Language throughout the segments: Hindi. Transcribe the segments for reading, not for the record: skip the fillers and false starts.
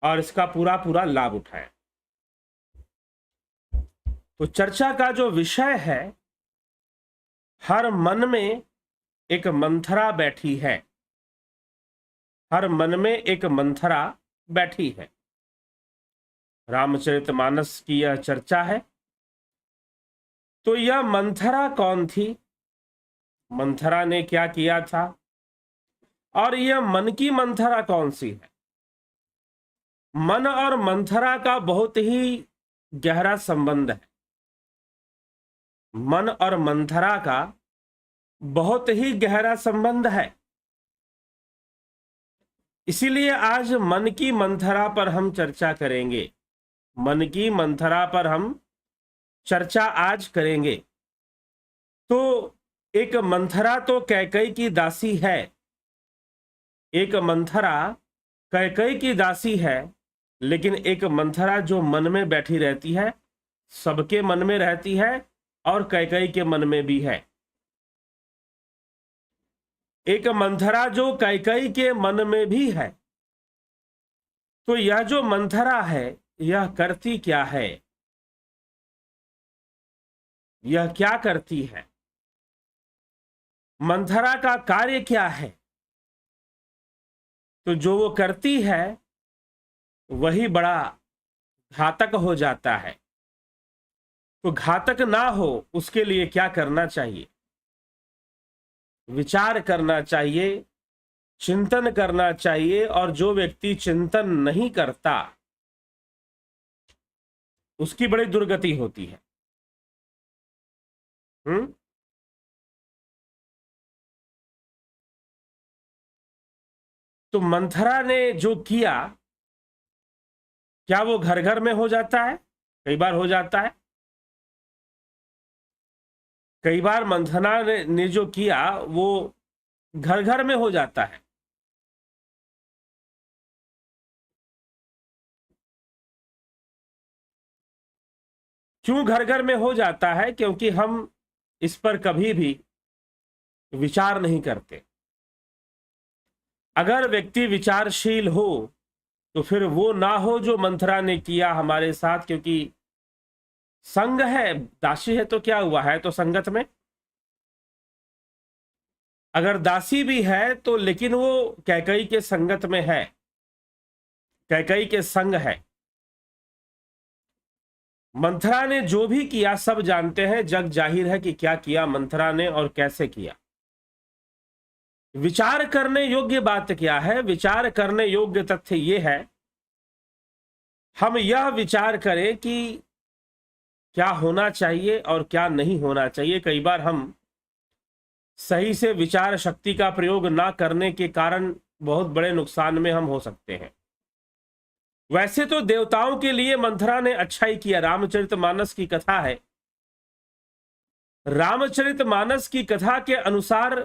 और इसका पूरा पूरा लाभ उठाएं। तो चर्चा का जो विषय है, हर मन में एक मंथरा बैठी है। हर मन में एक मंथरा बैठी है। रामचरितमानस की यह चर्चा है। तो यह मंथरा कौन थी, मंथरा ने क्या किया था, और यह मन की मंथरा कौन सी है। मन और मंथरा का बहुत ही गहरा संबंध है। मन और मंथरा का बहुत ही गहरा संबंध है। इसीलिए आज मन की मंथरा पर हम चर्चा करेंगे। मन की मंथरा पर हम चर्चा आज करेंगे। तो एक मंथरा तो कैकेयी की दासी है। एक मंथरा कैकेयी की दासी है, लेकिन एक मंथरा जो मन में बैठी रहती है, सबके मन में रहती है और कैकेयी के मन में भी है। एक मंथरा जो कैकेयी के मन में भी है। तो यह जो मंथरा है, यह करती क्या है, यह क्या करती है, मंथरा का कार्य क्या है। तो जो वो करती है वही बड़ा घातक हो जाता है। तो घातक ना हो उसके लिए क्या करना चाहिए, विचार करना चाहिए, चिंतन करना चाहिए। और जो व्यक्ति चिंतन नहीं करता उसकी बड़ी दुर्गति होती है। तो मंथरा ने जो किया, क्या वो घर घर में हो जाता है? कई बार हो जाता है। कई बार मंथरा ने जो किया वो घर घर में हो जाता है। क्यों घर घर में हो जाता है? क्योंकि हम इस पर कभी भी विचार नहीं करते। अगर व्यक्ति विचारशील हो तो फिर वो ना हो जो मंथरा ने किया हमारे साथ। क्योंकि संग है, दासी है तो क्या हुआ, है तो संगत में। अगर दासी भी है तो लेकिन वो कैकेयी के संगत में है, कैकेयी के संग है। मंथरा ने जो भी किया सब जानते हैं, जग जाहिर है कि क्या किया मंथरा ने और कैसे किया। विचार करने योग्य बात क्या है? विचार करने योग्य तथ्य यह है, हम यह विचार करें कि क्या होना चाहिए और क्या नहीं होना चाहिए। कई बार हम सही से विचार शक्ति का प्रयोग ना करने के कारण बहुत बड़े नुकसान में हम हो सकते हैं। वैसे तो देवताओं के लिए मंथरा ने अच्छा ही किया। रामचरितमानस की कथा है। रामचरितमानस की कथा के अनुसार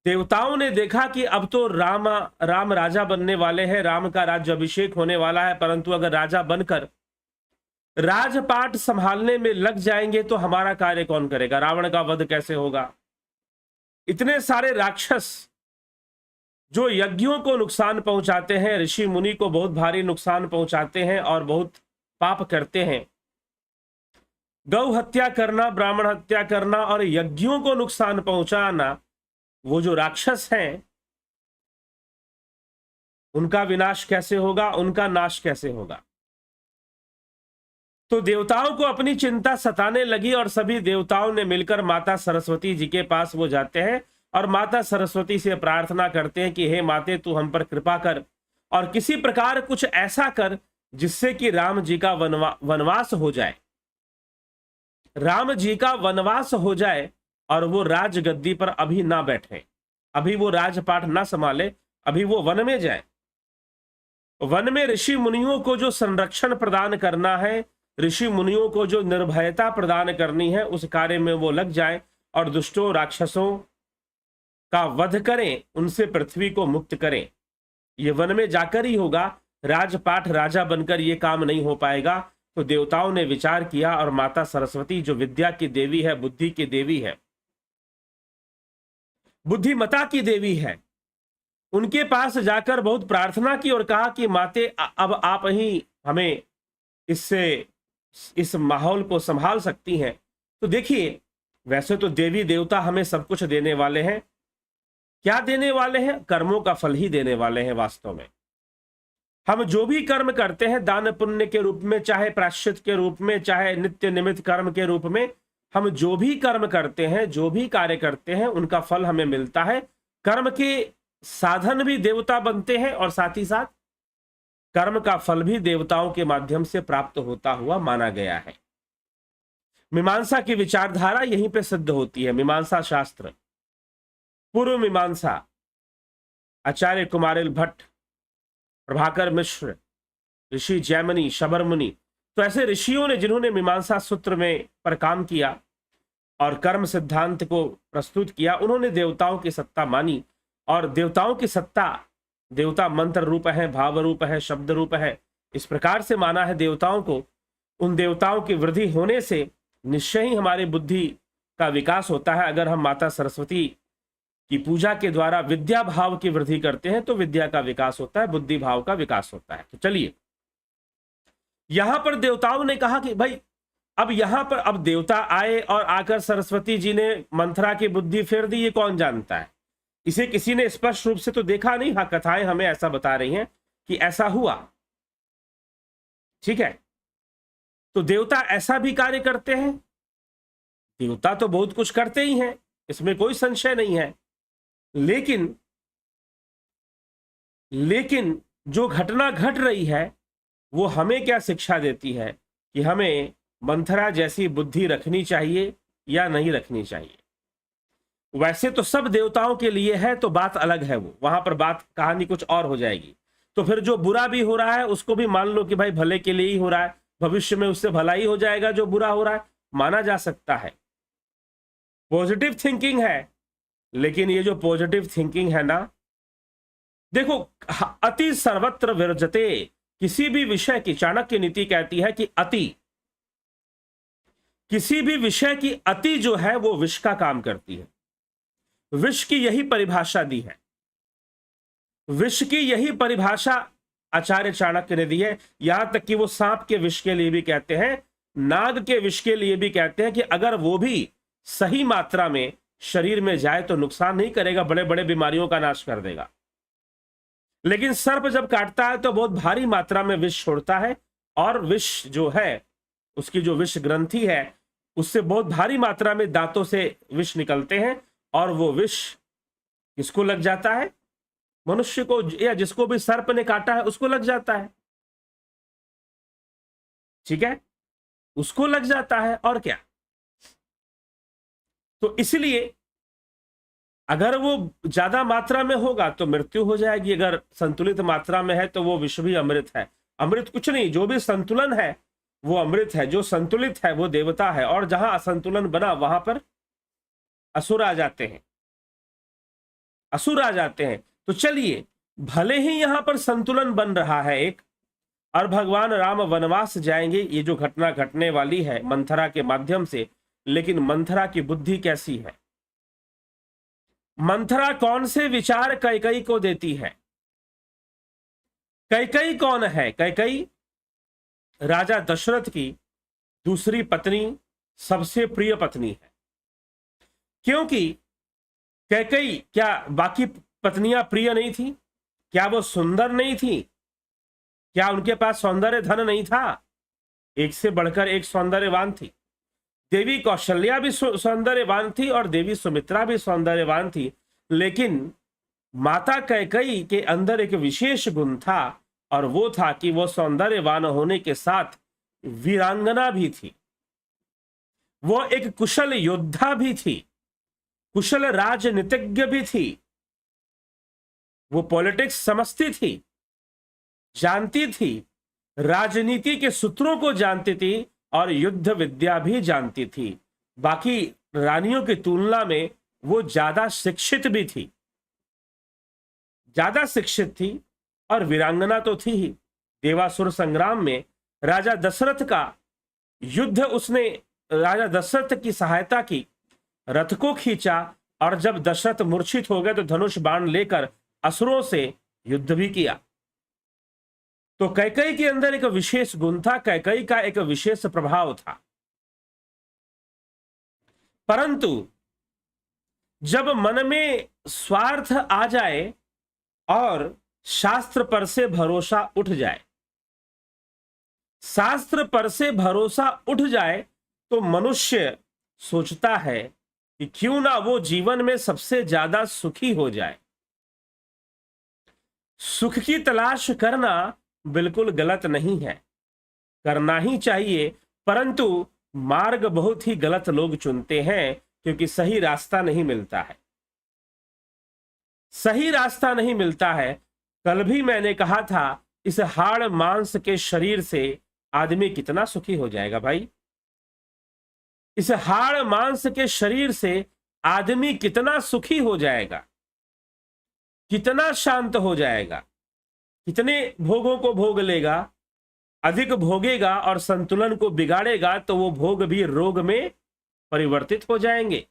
देवताओं ने देखा कि अब तो राम राजा बनने वाले हैं, राम का राज्य अभिषेक होने वाला है। परंतु अगर राजा बनकर राजपाट संभालने में लग जाएंगे तो हमारा कार्य कौन करेगा? रावण का वध कैसे होगा? इतने सारे राक्षस जो यज्ञों को नुकसान पहुंचाते हैं, ऋषि मुनि को बहुत भारी नुकसान पहुंचाते हैं और बहुत पाप करते हैं। गौ हत्या करना, ब्राह्मण हत्या करना और यज्ञों को नुकसान पहुंचाना, वो जो राक्षस हैं उनका विनाश कैसे होगा, उनका नाश कैसे होगा? तो देवताओं को अपनी चिंता सताने लगी और सभी देवताओं ने मिलकर माता सरस्वती जी के पास वो जाते हैं और माता सरस्वती से प्रार्थना करते हैं कि हे माते, तू हम पर कृपा कर और किसी प्रकार कुछ ऐसा कर जिससे कि राम जी का वनवास हो जाए, राम जी का वनवास हो जाए और वो राजगद्दी पर अभी ना बैठे, अभी वो राजपाट ना संभाले, अभी वो वन में जाए। वन में ऋषि मुनियों को जो संरक्षण प्रदान करना है, ऋषि मुनियों को जो निर्भयता प्रदान करनी है, उस कार्य में वो लग जाए और दुष्टों राक्षसों का वध करें, उनसे पृथ्वी को मुक्त करें। ये वन में जाकर ही होगा। राजपाट राजा बनकर ये काम नहीं हो पाएगा। तो देवताओं ने विचार किया और माता सरस्वती जो विद्या की देवी है, बुद्धि की देवी है, बुद्धिमता की देवी है, उनके पास जाकर बहुत प्रार्थना की और कहा कि माते अब आप ही हमें इससे इस माहौल को संभाल सकती हैं। तो देखिए, वैसे तो देवी देवता हमें सब कुछ देने वाले हैं। क्या देने वाले हैं? कर्मों का फल ही देने वाले हैं। वास्तव में हम जो भी कर्म करते हैं दान पुण्य के रूप में, चाहे प्रायश्चित के रूप में, चाहे नित्य निमित्त कर्म के रूप में, हम जो भी कर्म करते हैं, जो भी कार्य करते हैं, उनका फल हमें मिलता है। कर्म के साधन भी देवता बनते हैं और साथ ही साथ कर्म का फल भी देवताओं के माध्यम से प्राप्त होता हुआ माना गया है। मीमांसा की विचारधारा यहीं पे सिद्ध होती है। मीमांसा शास्त्र, पूर्व मीमांसा, आचार्य कुमारिल भट्ट, प्रभाकर मिश्र, ऋषि जैमिनी, शबर मुनि, तो ऐसे ऋषियों ने जिन्होंने मीमांसा सूत्र में पर काम किया और कर्म सिद्धांत को प्रस्तुत किया, उन्होंने देवताओं की सत्ता मानी। और देवताओं की सत्ता, देवता मंत्र रूप है, भाव रूप है, शब्द रूप है, इस प्रकार से माना है देवताओं को। उन देवताओं की वृद्धि होने से निश्चय ही हमारी बुद्धि का विकास होता है। अगर हम माता सरस्वती की पूजा के द्वारा विद्या भाव की वृद्धि करते हैं तो विद्या का विकास होता है, बुद्धि भाव का विकास होता है। तो चलिए, यहां पर देवताओं ने कहा कि भाई अब यहां पर अब देवता आए और आकर सरस्वती जी ने मंथरा की बुद्धि फेर दी, ये कौन जानता है? इसे किसी ने स्पष्ट रूप से तो देखा नहीं। हाँ, कथाएं हमें ऐसा बता रही हैं कि ऐसा हुआ। ठीक है, तो देवता ऐसा भी कार्य करते हैं। देवता तो बहुत कुछ करते ही हैं, इसमें कोई संशय नहीं है। लेकिन जो घटना घट रही है वो हमें क्या शिक्षा देती है कि हमें मंथरा जैसी बुद्धि रखनी चाहिए या नहीं रखनी चाहिए। वैसे तो सब देवताओं के लिए है तो बात अलग है, वो वहां पर बात कहानी कुछ और हो जाएगी। तो फिर जो बुरा भी हो रहा है उसको भी मान लो कि भाई भले के लिए ही हो रहा है, भविष्य में उससे भला ही हो जाएगा। जो बुरा हो रहा है माना जा सकता है, पॉजिटिव थिंकिंग है। लेकिन ये जो पॉजिटिव थिंकिंग है ना, देखो, अति सर्वत्र विरजते, किसी भी विषय की, चाणक्य नीति कहती है कि अति, किसी भी विषय की अति जो है वो विष का काम करती है। विष की यही परिभाषा दी है, विष की यही परिभाषा आचार्य चाणक्य ने दी है। यहां तक कि वो सांप के विष के लिए भी कहते हैं, नाग के विष के लिए भी कहते हैं कि अगर वो भी सही मात्रा में शरीर में जाए तो नुकसान नहीं करेगा, बड़े बड़े बीमारियों का नाश कर देगा। लेकिन सर्प जब काटता है तो बहुत भारी मात्रा में विष छोड़ता है, और विष जो है, उसकी जो विष ग्रंथि है, उससे बहुत भारी मात्रा में दांतों से विष निकलते हैं, और वो विष किसको लग जाता है? मनुष्य को, या जिसको भी सर्प ने काटा है उसको लग जाता है। ठीक है, उसको लग जाता है, और क्या। तो इसलिए अगर वो ज्यादा मात्रा में होगा तो मृत्यु हो जाएगी, अगर संतुलित मात्रा में है तो वो विष भी अमृत है। अमृत कुछ नहीं, जो भी संतुलन है वो अमृत है, जो संतुलित है वो देवता है, और जहां असंतुलन बना वहां पर असुर आ जाते हैं, असुर आ जाते हैं। तो चलिए, भले ही यहां पर संतुलन बन रहा है एक, और भगवान राम वनवास जाएंगे, ये जो घटना घटने वाली है मंथरा के माध्यम से, लेकिन मंथरा की बुद्धि कैसी है? मंथरा कौन से विचार कैकेयी को देती है? कैकेयी कौन है? कैकेयी राजा दशरथ की दूसरी पत्नी, सबसे प्रिय पत्नी है। क्योंकि कैकेयी, क्या बाकी पत्नियां प्रिय नहीं थी? क्या वो सुंदर नहीं थी? क्या उनके पास सौंदर्य धन नहीं था? एक से बढ़कर एक सौंदर्यवान थी। देवी कौशल्या भी सौंदर्यवान थी और देवी सुमित्रा भी सौंदर्यवान थी, लेकिन माता कैकेयी के अंदर एक विशेष गुण था, और वो था कि वो सौंदर्यवान होने के साथ वीरांगना भी थी। वो एक कुशल योद्धा भी थी, कुशल राजनीतिज्ञ भी थी। वो पॉलिटिक्स समझती थी, जानती थी, राजनीति के सूत्रों को जानती थी, और युद्ध विद्या भी जानती थी। बाकी रानियों की तुलना में वो ज्यादा शिक्षित भी थी, ज्यादा शिक्षित थी, और वीरांगना तो थी ही। देवासुर संग्राम में राजा दशरथ का युद्ध, उसने राजा दशरथ की सहायता की, रथ को खींचा, और जब दशरथ मूर्छित हो गए तो धनुष बाण लेकर असुरों से युद्ध भी किया। तो कैकेयी के अंदर एक विशेष गुण था, कैकेयी का एक विशेष प्रभाव था। परंतु जब मन में स्वार्थ आ जाए और शास्त्र पर से भरोसा उठ जाए, शास्त्र पर से भरोसा उठ जाए, तो मनुष्य सोचता है कि क्यों ना वो जीवन में सबसे ज्यादा सुखी हो जाए। सुख की तलाश करना बिल्कुल गलत नहीं है, करना ही चाहिए, परंतु मार्ग बहुत ही गलत लोग चुनते हैं, क्योंकि सही रास्ता नहीं मिलता है, सही रास्ता नहीं मिलता है। कल भी मैंने कहा था, इस हाड़ मांस के शरीर से आदमी कितना सुखी हो जाएगा भाई। इस हाड़ मांस के शरीर से आदमी कितना सुखी हो जाएगा, कितना शांत हो जाएगा, कितने भोगों को भोग लेगा। अधिक भोगेगा और संतुलन को बिगाड़ेगा तो वो भोग भी रोग में परिवर्तित हो जाएंगे,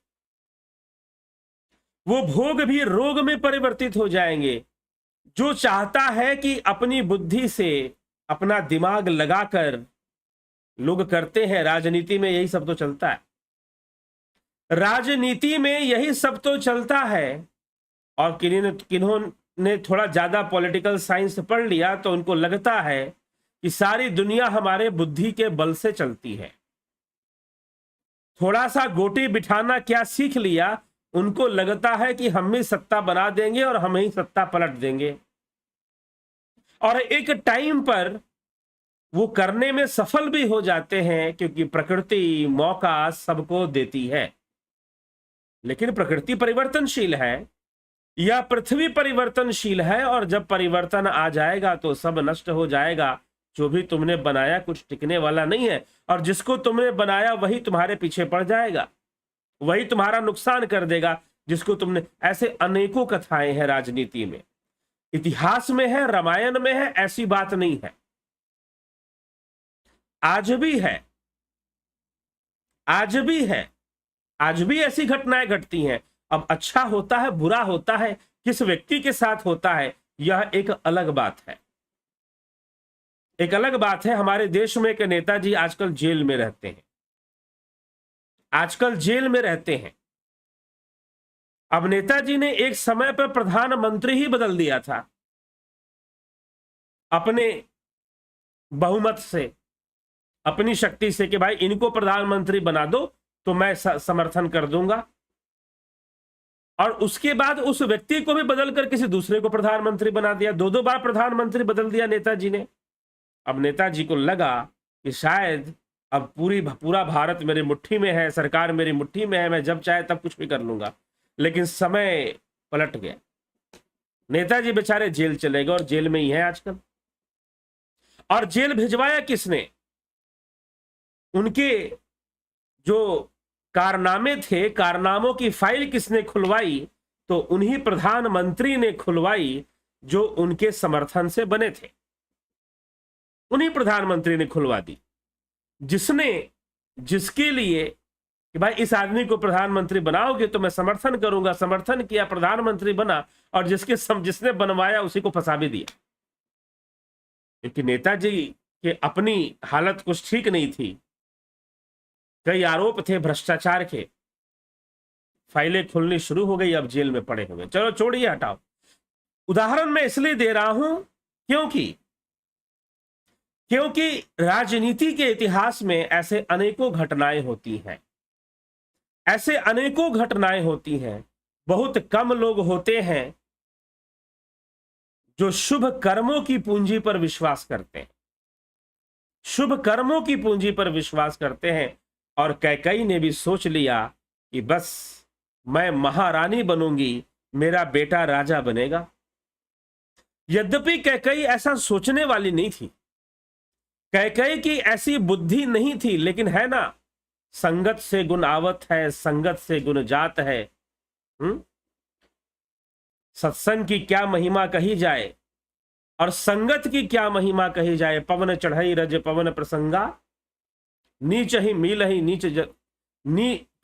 वो भोग भी रोग में परिवर्तित हो जाएंगे। जो चाहता है कि अपनी बुद्धि से अपना दिमाग लगाकर, लोग करते हैं राजनीति में यही सब तो चलता है, राजनीति में यही सब तो चलता है। और किन्होंने थोड़ा ज्यादा पॉलिटिकल साइंस पढ़ लिया तो उनको लगता है कि सारी दुनिया हमारे बुद्धि के बल से चलती है। थोड़ा सा गोटी बिठाना क्या सीख लिया, उनको लगता है कि हम ही सत्ता बना देंगे और हम ही सत्ता पलट देंगे। और एक टाइम पर वो करने में सफल भी हो जाते हैं, क्योंकि प्रकृति मौका सबको देती है। लेकिन प्रकृति परिवर्तनशील है, या पृथ्वी परिवर्तनशील है, और जब परिवर्तन आ जाएगा तो सब नष्ट हो जाएगा। जो भी तुमने बनाया कुछ टिकने वाला नहीं है, और जिसको तुमने बनाया वही तुम्हारे पीछे पड़ जाएगा, वही तुम्हारा नुकसान कर देगा जिसको तुमने। ऐसे अनेकों कथाएं हैं राजनीति में, इतिहास में है, रामायण में है, ऐसी बात नहीं है, आज भी है, आज भी है, आज भी ऐसी घटनाएं घटती हैं। अब अच्छा होता है बुरा होता है, किस व्यक्ति के साथ होता है, यह एक अलग बात है, एक अलग बात है। हमारे देश में एक नेताजी आजकल जेल में रहते हैं, आजकल जेल में रहते हैं। अब नेताजी ने एक समय पर प्रधानमंत्री ही बदल दिया था अपने बहुमत से, अपनी शक्ति से, कि भाई इनको प्रधानमंत्री बना दो तो मैं समर्थन कर दूंगा। और उसके बाद उस व्यक्ति को भी बदलकर किसी दूसरे को प्रधानमंत्री बना दिया। दो दो बार प्रधानमंत्री बदल दिया नेताजी ने। अब नेताजी को लगा कि शायद अब पूरा भारत मेरी मुट्ठी में है, सरकार मेरी मुट्ठी में है, मैं जब चाहे तब कुछ भी कर लूंगा। लेकिन समय पलट गया, नेताजी बेचारे जेल चले गए और जेल में ही है आजकल। और जेल भिजवाया किसने? उनके जो कारनामे थे, कारनामों की फाइल किसने खुलवाई? तो उन्हीं प्रधानमंत्री ने खुलवाई जो उनके समर्थन से बने थे, उन्हीं प्रधानमंत्री ने खुलवा दी, जिसके लिए कि भाई इस आदमी को प्रधानमंत्री बनाओगे तो मैं समर्थन करूंगा, समर्थन किया, प्रधानमंत्री बना, और जिसने बनवाया उसी को फंसा भी दिया। क्योंकि नेताजी के अपनी हालत कुछ ठीक नहीं थी, कई आरोप थे भ्रष्टाचार के, फाइलें खुलनी शुरू हो गई, अब जेल में पड़े हुए। चलो छोड़िए, हटाओ। उदाहरण मैं इसलिए दे रहा हूं क्योंकि राजनीति के इतिहास में ऐसे अनेकों घटनाएं होती हैं, ऐसे अनेकों घटनाएं होती हैं। बहुत कम लोग होते हैं जो शुभ कर्मों की पूंजी पर विश्वास करते हैं, शुभ कर्मों की पूंजी पर विश्वास करते हैं। और कैकेयी ने भी सोच लिया कि बस मैं महारानी बनूंगी, मेरा बेटा राजा बनेगा। यद्यपि कैकेयी ऐसा सोचने वाली नहीं थी, कैकेयी की ऐसी बुद्धि नहीं थी, लेकिन है ना, संगत से गुण आवत है, संगत से गुण जात है। सत्संग की क्या महिमा कही जाए और संगत की क्या महिमा कही जाए। पवन चढ़ई रज पवन प्रसंगा, नीच ही मिलहि नीच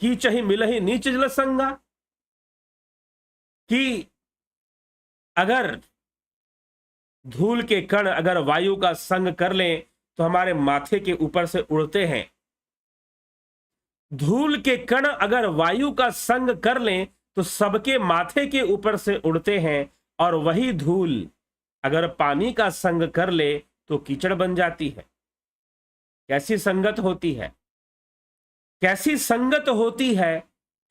कीच ही मिलहि नीच जल संगा। कि अगर धूल के कण अगर वायु का संग कर लें तो हमारे माथे के ऊपर से उड़ते हैं। धूल के कण अगर वायु का संग कर लें तो सबके माथे के ऊपर से उड़ते हैं, और वही धूल अगर पानी का संग कर ले तो कीचड़ बन जाती है। कैसी संगत होती है, कैसी संगत होती है,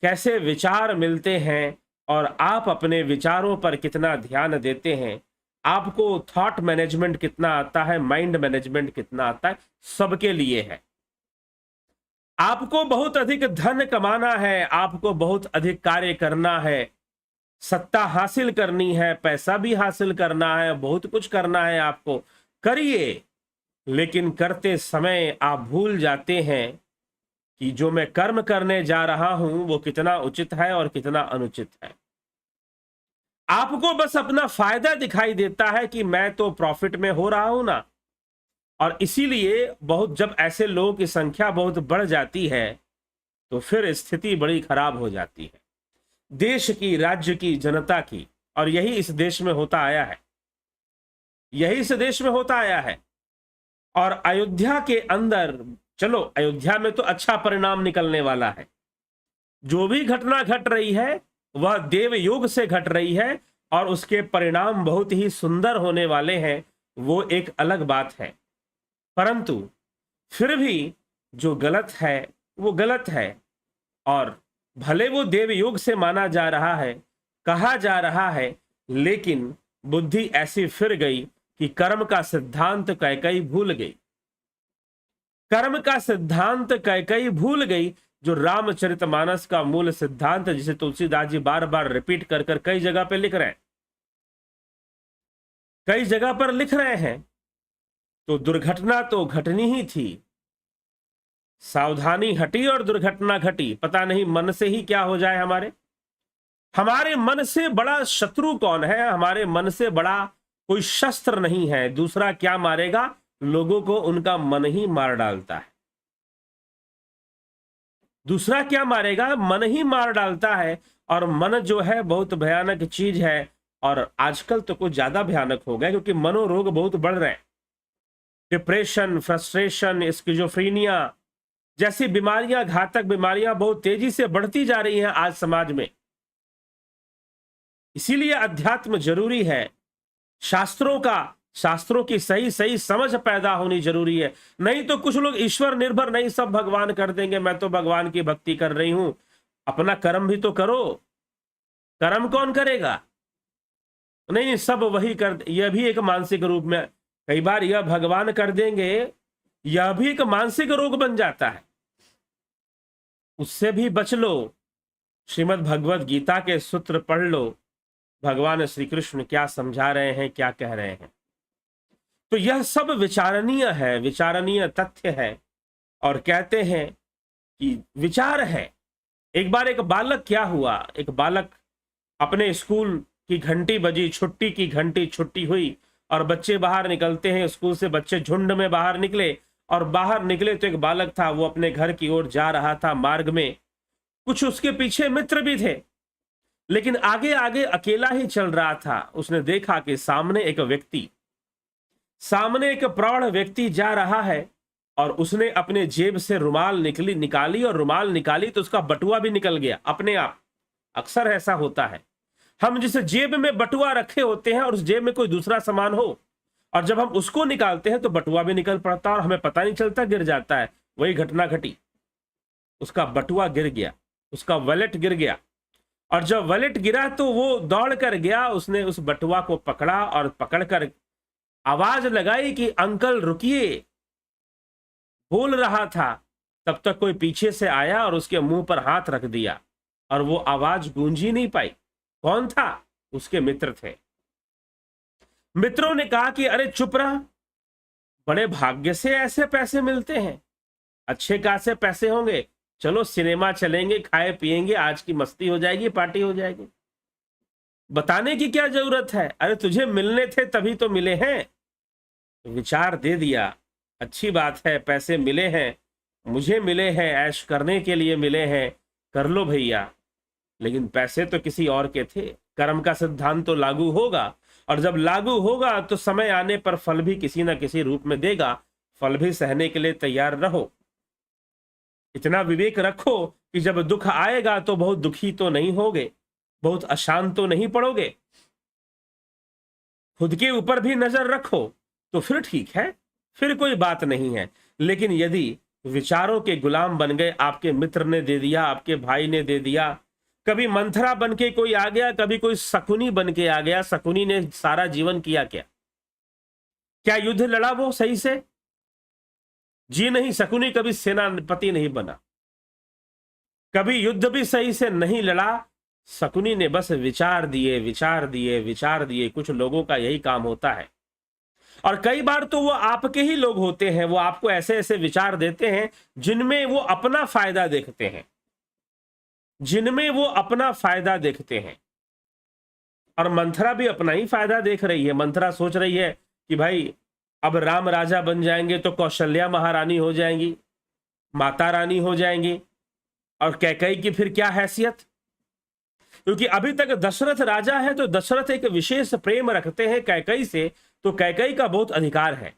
कैसे विचार मिलते हैं, और आप अपने विचारों पर कितना ध्यान देते हैं, आपको थॉट मैनेजमेंट कितना आता है, माइंड मैनेजमेंट कितना आता है, सबके लिए है। आपको बहुत अधिक धन कमाना है, आपको बहुत अधिक कार्य करना है, सत्ता हासिल करनी है, पैसा भी हासिल करना है, बहुत कुछ करना है, आपको करिए। लेकिन करते समय आप भूल जाते हैं कि जो मैं कर्म करने जा रहा हूं वो कितना उचित है और कितना अनुचित है। आपको बस अपना फायदा दिखाई देता है कि मैं तो प्रॉफिट में हो रहा हूं ना, और इसीलिए बहुत जब ऐसे लोगों की संख्या बहुत बढ़ जाती है तो फिर स्थिति बड़ी खराब हो जाती है, देश की, राज्य की, जनता की। और यही इस देश में होता आया है, यही इस देश में होता आया है। और अयोध्या के अंदर, चलो अयोध्या में तो अच्छा परिणाम निकलने वाला है। जो भी घटना घट रही है वह देव योग से घट रही है, और उसके परिणाम बहुत ही सुंदर होने वाले हैं, वो एक अलग बात है। परंतु फिर भी जो गलत है वो गलत है, और भले वो देव योग से माना जा रहा है, कहा जा रहा है, लेकिन बुद्धि ऐसी फिर गई कि कर्म का सिद्धांत कैकई भूल गई। कर्म का सिद्धांत कैकई भूल गई, जो रामचरितमानस का मूल सिद्धांत, जिसे तुलसीदास जी बार बार रिपीट कर कर कई जगह पे लिख रहे हैं, कई जगह पर लिख रहे हैं। तो दुर्घटना तो घटनी ही थी, सावधानी हटी और दुर्घटना घटी। पता नहीं मन से ही क्या हो जाए। हमारे मन से बड़ा शत्रु कौन है? हमारे मन से बड़ा कोई शस्त्र नहीं है। दूसरा क्या मारेगा? लोगों को उनका मन ही मार डालता है। दूसरा क्या मारेगा? मन ही मार डालता है। और मन जो है बहुत भयानक चीज है, और आजकल तो कुछ ज्यादा भयानक हो गया, क्योंकि मनोरोग बहुत बढ़ रहे हैं। डिप्रेशन, फ्रस्ट्रेशन, स्किज़ोफ्रेनिया जैसी बीमारियां, घातक बीमारियां बहुत तेजी से बढ़ती जा रही हैं आज समाज में। इसीलिए अध्यात्म जरूरी है। शास्त्रों की सही सही समझ पैदा होनी जरूरी है। नहीं तो कुछ लोग ईश्वर निर्भर, नहीं सब भगवान कर देंगे, मैं तो भगवान की भक्ति कर रही हूं। अपना कर्म भी तो करो। कर्म कौन करेगा? नहीं, सब वही कर। यह भी एक मानसिक रूप में, कई बार यह भगवान कर देंगे, यह भी एक मानसिक रोग बन जाता है। उससे भी बच लो। श्रीमद् भगवद गीता के सूत्र पढ़ लो, भगवान श्री कृष्ण क्या समझा रहे हैं, क्या कह रहे हैं। तो यह सब विचारणीय है, विचारणीय तथ्य है। और कहते हैं कि विचार है। एक बार एक बालक, क्या हुआ, एक बालक अपने स्कूल की घंटी बजी, छुट्टी की घंटी, छुट्टी हुई और बच्चे बाहर निकलते हैं। स्कूल से बच्चे झुंड में बाहर निकले, और बाहर निकले तो एक बालक था, वो अपने घर की ओर जा रहा था। मार्ग में कुछ उसके पीछे मित्र भी थे, लेकिन आगे आगे अकेला ही चल रहा था। उसने देखा कि सामने एक प्रौढ़ व्यक्ति जा रहा है, और उसने अपने जेब से रुमाल निकाली और रुमाल निकाली तो उसका बटुआ भी निकल गया अपने आप। अक्सर ऐसा होता है, हम जिस जेब में बटुआ रखे होते हैं और उस जेब में कोई दूसरा सामान हो, और जब हम उसको निकालते हैं तो बटुआ भी निकल पड़ता है और हमें पता नहीं चलता, गिर जाता है। वही घटना घटी। उसका बटुआ गिर गया, उसका वॉलेट गिर गया, और जब वॉलेट गिरा तो वो दौड़ कर गया। उसने उस बटुआ को पकड़ा और पकड़कर आवाज लगाई कि अंकल रुकिए। बोल रहा था, तब तक कोई पीछे से आया और उसके मुंह पर हाथ रख दिया, और वो आवाज गूंज ही नहीं पाई। कौन था? उसके मित्र थे। मित्रों ने कहा कि अरे चुप रहा, बड़े भाग्य से ऐसे पैसे मिलते हैं, अच्छे खासे पैसे होंगे, चलो सिनेमा चलेंगे, खाए पिएंगे, आज की मस्ती हो जाएगी, पार्टी हो जाएगी। बताने की क्या जरूरत है? अरे तुझे मिलने थे तभी तो मिले हैं। विचार दे दिया, अच्छी बात है, पैसे मिले हैं, मुझे मिले हैं, ऐश करने के लिए मिले हैं, कर लो भैया। लेकिन पैसे तो किसी और के थे। कर्म का सिद्धांत तो लागू होगा, और जब लागू होगा तो समय आने पर फल भी किसी ना किसी रूप में देगा। फल भी सहने के लिए तैयार रहो। इतना विवेक रखो कि जब दुख आएगा तो बहुत दुखी तो नहीं होगे, बहुत अशांत तो नहीं पड़ोगे। खुद के ऊपर भी नजर रखो तो फिर ठीक है, फिर कोई बात नहीं है। लेकिन यदि विचारों के गुलाम बन गए, आपके मित्र ने दे दिया, आपके भाई ने दे दिया, कभी मंथरा बन के कोई आ गया, कभी कोई शकुनी बन के आ गया। शकुनी ने सारा जीवन किया क्या? क्या युद्ध लड़ा वो सही से? जी नहीं, शकुनी कभी सेनापति नहीं बना, कभी युद्ध भी सही से नहीं लड़ा। शकुनी ने बस विचार दिए, विचार दिए, विचार दिए। कुछ लोगों का यही काम होता है, और कई बार तो वो आपके ही लोग होते हैं, वो आपको ऐसे ऐसे विचार देते हैं जिनमें वो अपना फायदा देखते हैं, जिनमें वो अपना फायदा देखते हैं। और मंथरा भी अपना ही फायदा देख रही है। मंथरा सोच रही है कि भाई अब राम राजा बन जाएंगे तो कौशल्या महारानी हो जाएंगी, माता रानी हो जाएंगी, और कैकेयी की फिर क्या हैसियत? क्योंकि अभी तक दशरथ राजा है तो दशरथ एक विशेष प्रेम रखते हैं कैकेयी से, तो कैकेयी का बहुत अधिकार है।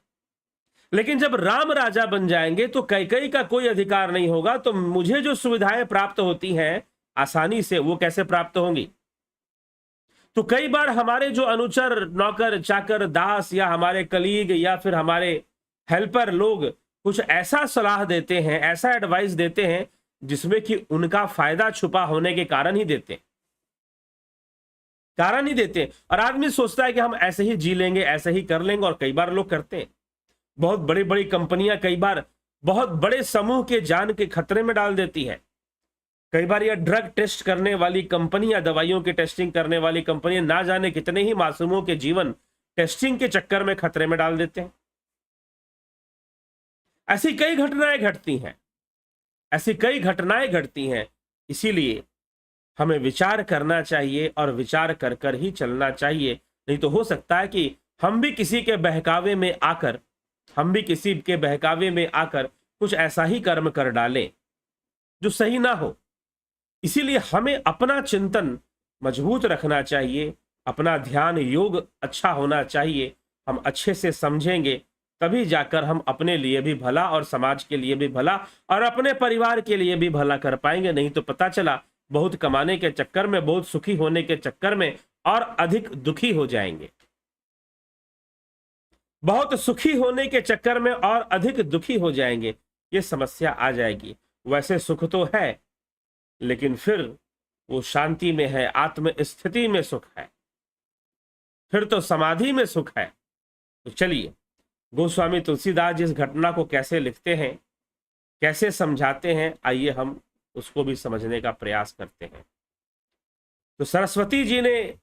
लेकिन जब राम राजा बन जाएंगे तो कैकेयी का कोई अधिकार नहीं होगा। तो मुझे जो सुविधाएं प्राप्त होती हैं आसानी से, वो कैसे प्राप्त होंगी? तो कई बार हमारे जो अनुचर, नौकर, चाकर, दास, या हमारे कलीग, या फिर हमारे हेल्पर लोग कुछ ऐसा सलाह देते हैं, ऐसा एडवाइस देते हैं जिसमें कि उनका फायदा छुपा होने के कारण ही देते, कारण ही देते। और आदमी सोचता है कि हम ऐसे ही जी लेंगे, ऐसे ही कर लेंगे, और कई बार लोग करते हैं। बहुत बड़ी बड़ी कंपनियां कई बार बहुत बड़े समूह के जान के खतरे में डाल देती है। कई बार यह ड्रग टेस्ट करने वाली कंपनियां, दवाइयों की टेस्टिंग करने वाली कंपनियां, ना जाने कितने ही मासूमों के जीवन टेस्टिंग के चक्कर में खतरे में डाल देते हैं। ऐसी कई घटनाएं घटती हैं, ऐसी कई घटनाएं घटती हैं। इसीलिए हमें विचार करना चाहिए और विचार कर कर ही चलना चाहिए। नहीं तो हो सकता है कि हम भी किसी के बहकावे में आकर, कुछ ऐसा ही कर्म कर डालें जो सही ना हो। इसीलिए हमें अपना चिंतन मजबूत रखना चाहिए, अपना ध्यान योग अच्छा होना चाहिए। हम अच्छे से समझेंगे तभी जाकर हम अपने लिए भी भला, और समाज के लिए भी भला, और अपने परिवार के लिए भी भला कर पाएंगे। नहीं तो पता चला बहुत कमाने के चक्कर में, बहुत सुखी होने के चक्कर में और अधिक दुखी हो जाएंगे। बहुत सुखी होने के चक्कर में और अधिक दुखी हो जाएंगे, ये समस्या आ जाएगी। वैसे सुख तो है, लेकिन फिर वो शांति में है, आत्म स्थिति में सुख है, फिर तो समाधि में सुख है। तो चलिए, गोस्वामी तुलसीदास जिस घटना को कैसे लिखते हैं, कैसे समझाते हैं, आइए हम उसको भी समझने का प्रयास करते हैं। तो सरस्वती जी ने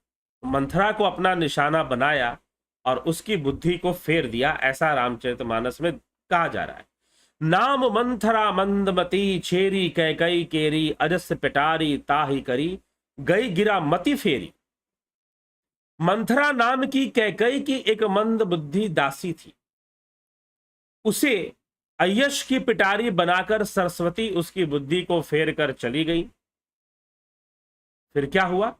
मंथरा को अपना निशाना बनाया और उसकी बुद्धि को फेर दिया, ऐसा रामचरितमानस में कहा जा रहा है। नाम मंथरा मंदमती, छेरी कैकेयी केरी, अजस पिटारी ताही करी, गई गिरा मति फेरी। मंथरा नाम की कैकेयी की एक मंद बुद्धि दासी थी, उसे अय्यश की पिटारी बनाकर सरस्वती उसकी बुद्धि को फेर कर चली गई। फिर क्या हुआ?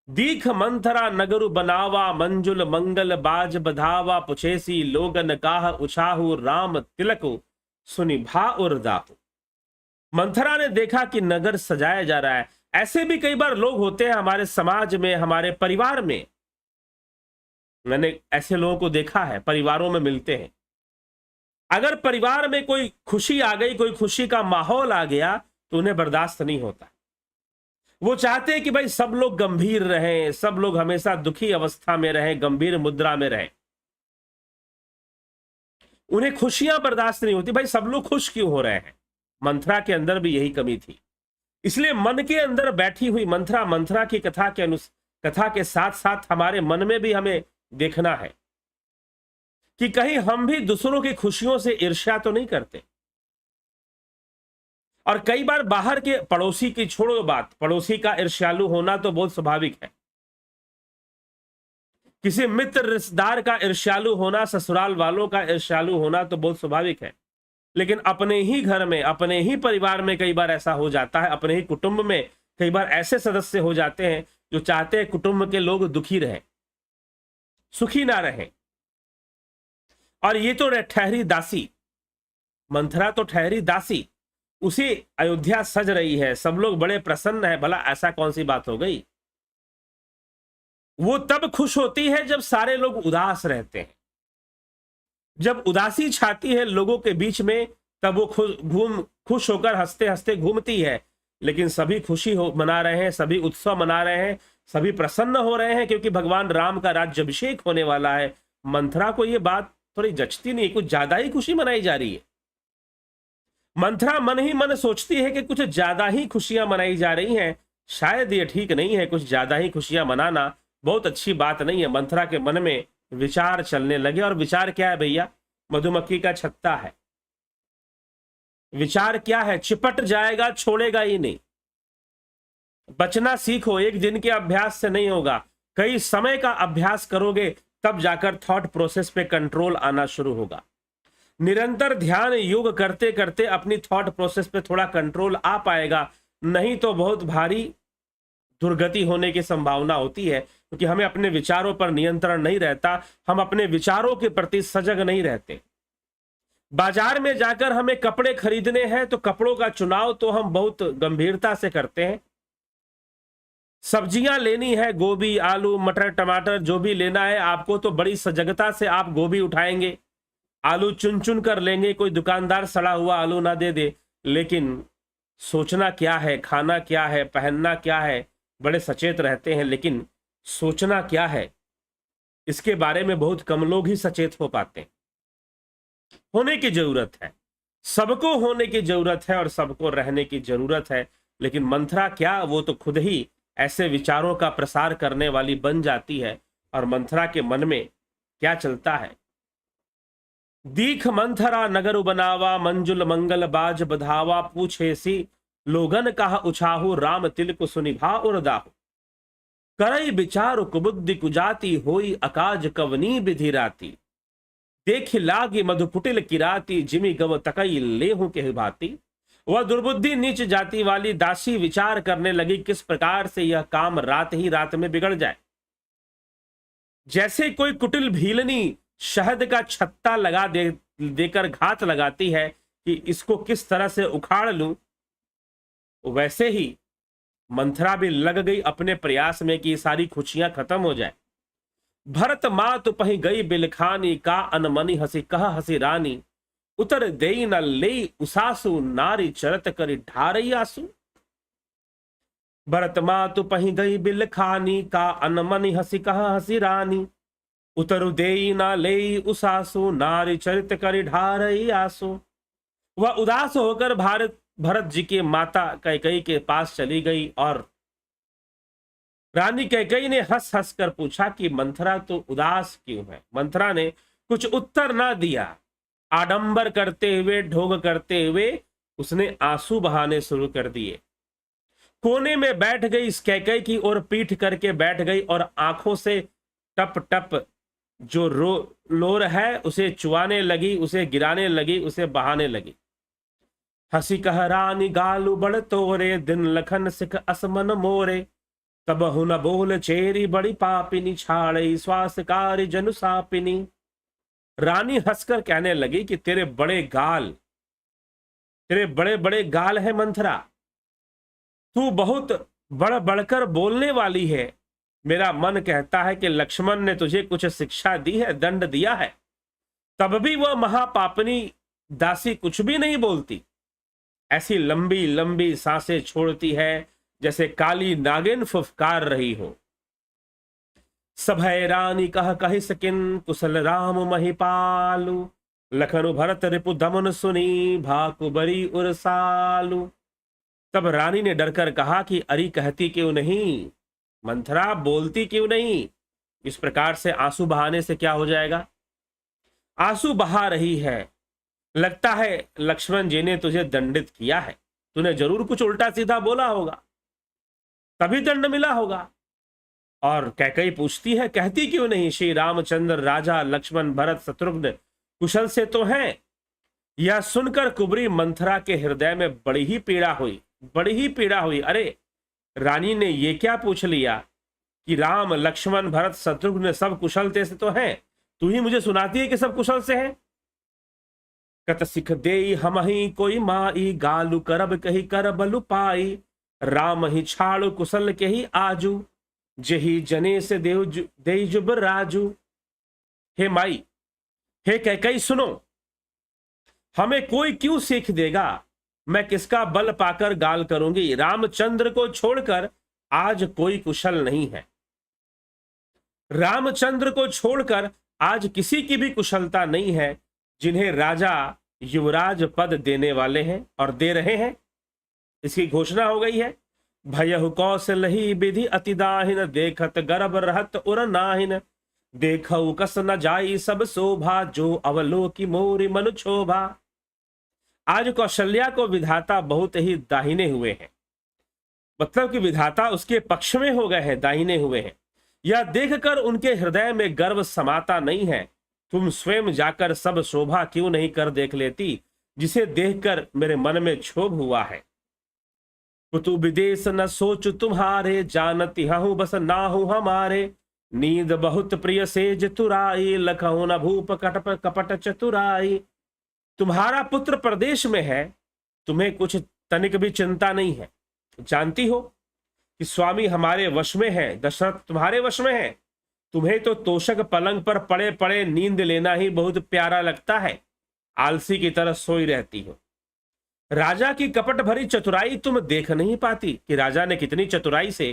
दीख मंथरा नगरु बनावा, मंजुल मंगल बाज बधावा, पुछेसी लोगन काह उछाहु, राम तिलकु सुनिभा उर्दाहु। मंथरा ने देखा कि नगर सजाया जा रहा है। ऐसे भी कई बार लोग होते हैं हमारे समाज में, हमारे परिवार में। मैंने ऐसे लोगों को देखा है, परिवारों में मिलते हैं। अगर परिवार में कोई खुशी आ गई, कोई खुशी का माहौल आ गया, तो उन्हें बर्दाश्त नहीं होता। वो चाहते हैं कि भाई सब लोग गंभीर रहें, सब लोग हमेशा दुखी अवस्था में रहें, गंभीर मुद्रा में रहें। उन्हें खुशियां बर्दाश्त नहीं होती। भाई सब लोग खुश क्यों हो रहे हैं? मंथरा के अंदर भी यही कमी थी। इसलिए मन के अंदर बैठी हुई मंथरा की कथा के साथ साथ हमारे मन में भी हमें देखना है कि कहीं हम भी दूसरों की खुशियों से ईर्ष्या तो नहीं करते। और कई बार बाहर के पड़ोसी की छोड़ो बात, पड़ोसी का ईर्ष्यालु होना तो बहुत स्वाभाविक है। किसी मित्र रिश्तेदार का ईर्ष्यालु होना, ससुराल वालों का ईर्ष्यालु होना तो बहुत स्वाभाविक है। लेकिन अपने ही घर में, अपने ही परिवार में कई बार ऐसा हो जाता है, अपने ही कुटुंब में कई बार ऐसे सदस्य हो जाते हैं जो चाहते हैं कुटुंब के लोग दुखी रहें, सुखी ना रहें। और ये तो ठहरी दासी, मंथरा तो ठहरी दासी, उसी अयोध्या सज रही है, सब लोग बड़े प्रसन्न है, भला ऐसा कौन सी बात हो गई। वो तब खुश होती है जब सारे लोग उदास रहते हैं, जब उदासी छाती है लोगों के बीच में, तब वो खुश होकर हंसते हंसते घूमती है। लेकिन सभी खुशी हो मना रहे हैं, सभी उत्सव मना रहे हैं, सभी प्रसन्न हो रहे हैं क्योंकि भगवान राम का राज्याभिषेक होने वाला है। मंथरा को ये बात थोड़ी जचती नहीं, कुछ ज्यादा ही खुशी मनाई जा रही है। मंथरा मन ही मन सोचती है कि कुछ ज्यादा ही खुशियां मनाई जा रही हैं, शायद ये ठीक नहीं है, कुछ ज्यादा ही खुशियां मनाना बहुत अच्छी बात नहीं है। मंथरा के मन में विचार चलने लगे, और विचार क्या है भैया, मधुमक्खी का छत्ता है। विचार क्या है, चिपट जाएगा, छोड़ेगा ही नहीं। बचना सीखो, एक दिन के अभ्यास से नहीं होगा, कई समय का अभ्यास करोगे तब जाकर थॉट प्रोसेस पे कंट्रोल आना शुरू होगा। निरंतर ध्यान योग करते करते अपनी थॉट प्रोसेस पे थोड़ा कंट्रोल आ पाएगा, नहीं तो बहुत भारी दुर्गति होने की संभावना होती है, क्योंकि हमें अपने विचारों पर नियंत्रण नहीं रहता, हम अपने विचारों के प्रति सजग नहीं रहते। बाजार में जाकर हमें कपड़े खरीदने हैं तो कपड़ों का चुनाव तो हम बहुत गंभीरता से करते हैं। सब्जियां लेनी है, गोभी, आलू, मटर, टमाटर, जो भी लेना है आपको, तो बड़ी सजगता से आप गोभी उठाएंगे, आलू चुन चुन कर लेंगे, कोई दुकानदार सड़ा हुआ आलू ना दे दे। लेकिन सोचना क्या है, खाना क्या है, पहनना क्या है, बड़े सचेत रहते हैं, लेकिन सोचना क्या है इसके बारे में बहुत कम लोग ही सचेत हो पाते हैं। होने की जरूरत है, सबको होने की जरूरत है और सबको रहने की जरूरत है। लेकिन मंथरा क्या, वो तो खुद ही ऐसे विचारों का प्रसार करने वाली बन जाती है। और मंथरा के मन में क्या चलता है, दीख मंथरा नगर बनावा, मंजुल मंगल बाज बधावा, पूछे सी लोगन कहा उछाहू, राम तिलक सुनिभा उर्दाहु, करई विचार कुबुद्धि कुजाति, होई अकाज कवनी विधि राती, देख लागी मधुपुटिल किराती, जिमी गव तकई लेहू के भाती। वह दुर्बुद्धि नीच जाति वाली दासी विचार करने लगी किस प्रकार से यह काम रात ही रात में बिगड़ जाए। जैसे कोई कुटिल भीलनी शहद का छत्ता लगा देकर घात लगाती है कि इसको किस तरह से उखाड़ लूं, वैसे ही मंथरा भी लग गई अपने प्रयास में कि सारी खुशियां खत्म हो जाए। भरत मात पही गई बिलखानी, का अनमनी हसी कह हसी रानी, उतर देई न ले उसासु, नारी चरत करी ढारई आसु। भरत मात पही गई बिलखानी, का अनमनी हसी कह हसी रानी, उतरु देई न ले उसासु, नारी चरित करी ढारई आसु। वह उदास होकर भरत जी के माता कैकेयी के पास चली गई और रानी कैकेयी ने हंस हंस कर पूछा कि मंथरा तो उदास क्यों है। मंथरा ने कुछ उत्तर ना दिया, आडंबर करते हुए, ढोंग करते हुए उसने आंसू बहाने शुरू कर दिए। कोने में बैठ गई, इस कैकेयी की ओर पीठ करके बैठ गई और आंखों से टप टप जो लोर है उसे चुआने लगी, उसे गिराने लगी, उसे बहाने लगी। हसी कह रानी गालू बड़ तोरे, दिन लखन सिख असमन मोरे, तब हुन बोल चेरी बड़ी पापिनी, छाड़ई श्वासकारी जनु सापिनी। रानी हंसकर कहने लगी कि तेरे बड़े गाल, तेरे बड़े बड़े गाल है मंथरा, तू बहुत बढ़कर बोलने वाली है। मेरा मन कहता है कि लक्ष्मण ने तुझे कुछ शिक्षा दी है, दंड दिया है, तब भी वह महापापनी दासी कुछ भी नहीं बोलती। ऐसी लंबी लंबी सांसें छोड़ती है जैसे काली नागिन फुफकार रही हो। सभय रानी कह कहि सकिन, कुशल राम महिपालु, लखनु भरत रिपु दमन सुनी, भाकु बरी उरसालु। तब रानी ने डरकर कहा कि अरी कहती क्यों नहीं, मंथरा बोलती क्यों नहीं। इस प्रकार से आंसू बहाने से क्या हो जाएगा, आंसू बहा रही है, लगता है लक्ष्मण जी ने तुझे दंडित किया है, तूने जरूर कुछ उल्टा सीधा बोला होगा, तभी दंड मिला होगा। और कैकेयी पूछती है कहती क्यों नहीं, श्री रामचंद्र राजा लक्ष्मण भरत शत्रुघ्न कुशल से तो हैं। यह सुनकर कुबरी मंथरा के हृदय में बड़ी ही पीड़ा हुई, बड़ी ही पीड़ा हुई। अरे रानी ने ये क्या पूछ लिया कि राम लक्ष्मण भरत शत्रुघ्न सब कुशलते से तो हैं, तू ही मुझे सुनाती है कि सब कुशल से हैं। कत सिख दे हम ही कोई माई, गालू करब कही कर बलु पाई, राम ही छाड़ू कुशल के ही आजू, जही जने से दे जुब राजू। हे माई, हे कैकई सुनो, हमें कोई क्यों सीख देगा, मैं किसका बल पाकर गाल करूंगी, रामचंद्र को छोड़कर आज कोई कुशल नहीं है। रामचंद्र को छोड़कर आज किसी की भी कुशलता नहीं है, जिन्हें राजा युवराज पद देने वाले हैं और दे रहे हैं। इसकी घोषणा हो गई है। भयहु कौशलहि विधि अतिदाहिन, देखत गर्भ रहत उर नाहिन, देखऊ कस न जाई सब शोभा, जो अवलोकि मोरि मनु क्षोभा। आज कौशल्या को विधाता बहुत ही दाहिने हुए हैं, मतलब कि विधाता उसके पक्ष में हो गए हैं, दाहिने हुए हैं। यह देखकर उनके हृदय में गर्व समाता नहीं है। तुम स्वयं जाकर सब शोभा क्यों नहीं कर देख लेती, जिसे देखकर मेरे मन में क्षोभ हुआ है। कुतु विदेश न सोच तुम्हारे, जानती हूं बस नाहु हमारे, नींद बहुत प्रिय सेज तुराई, लखऊ न भूप कपट चतुराई। तुम्हारा पुत्र प्रदेश में है, तुम्हें कुछ तनिक भी चिंता नहीं है। जानती हो कि स्वामी हमारे वश में है, दशरथ तुम्हारे वश में है। तुम्हें तो तोषक पलंग पर पड़े पड़े नींद लेना ही बहुत प्यारा लगता है, आलसी की तरह सोई रहती हो। राजा की कपट भरी चतुराई तुम देख नहीं पाती कि राजा ने कितनी चतुराई से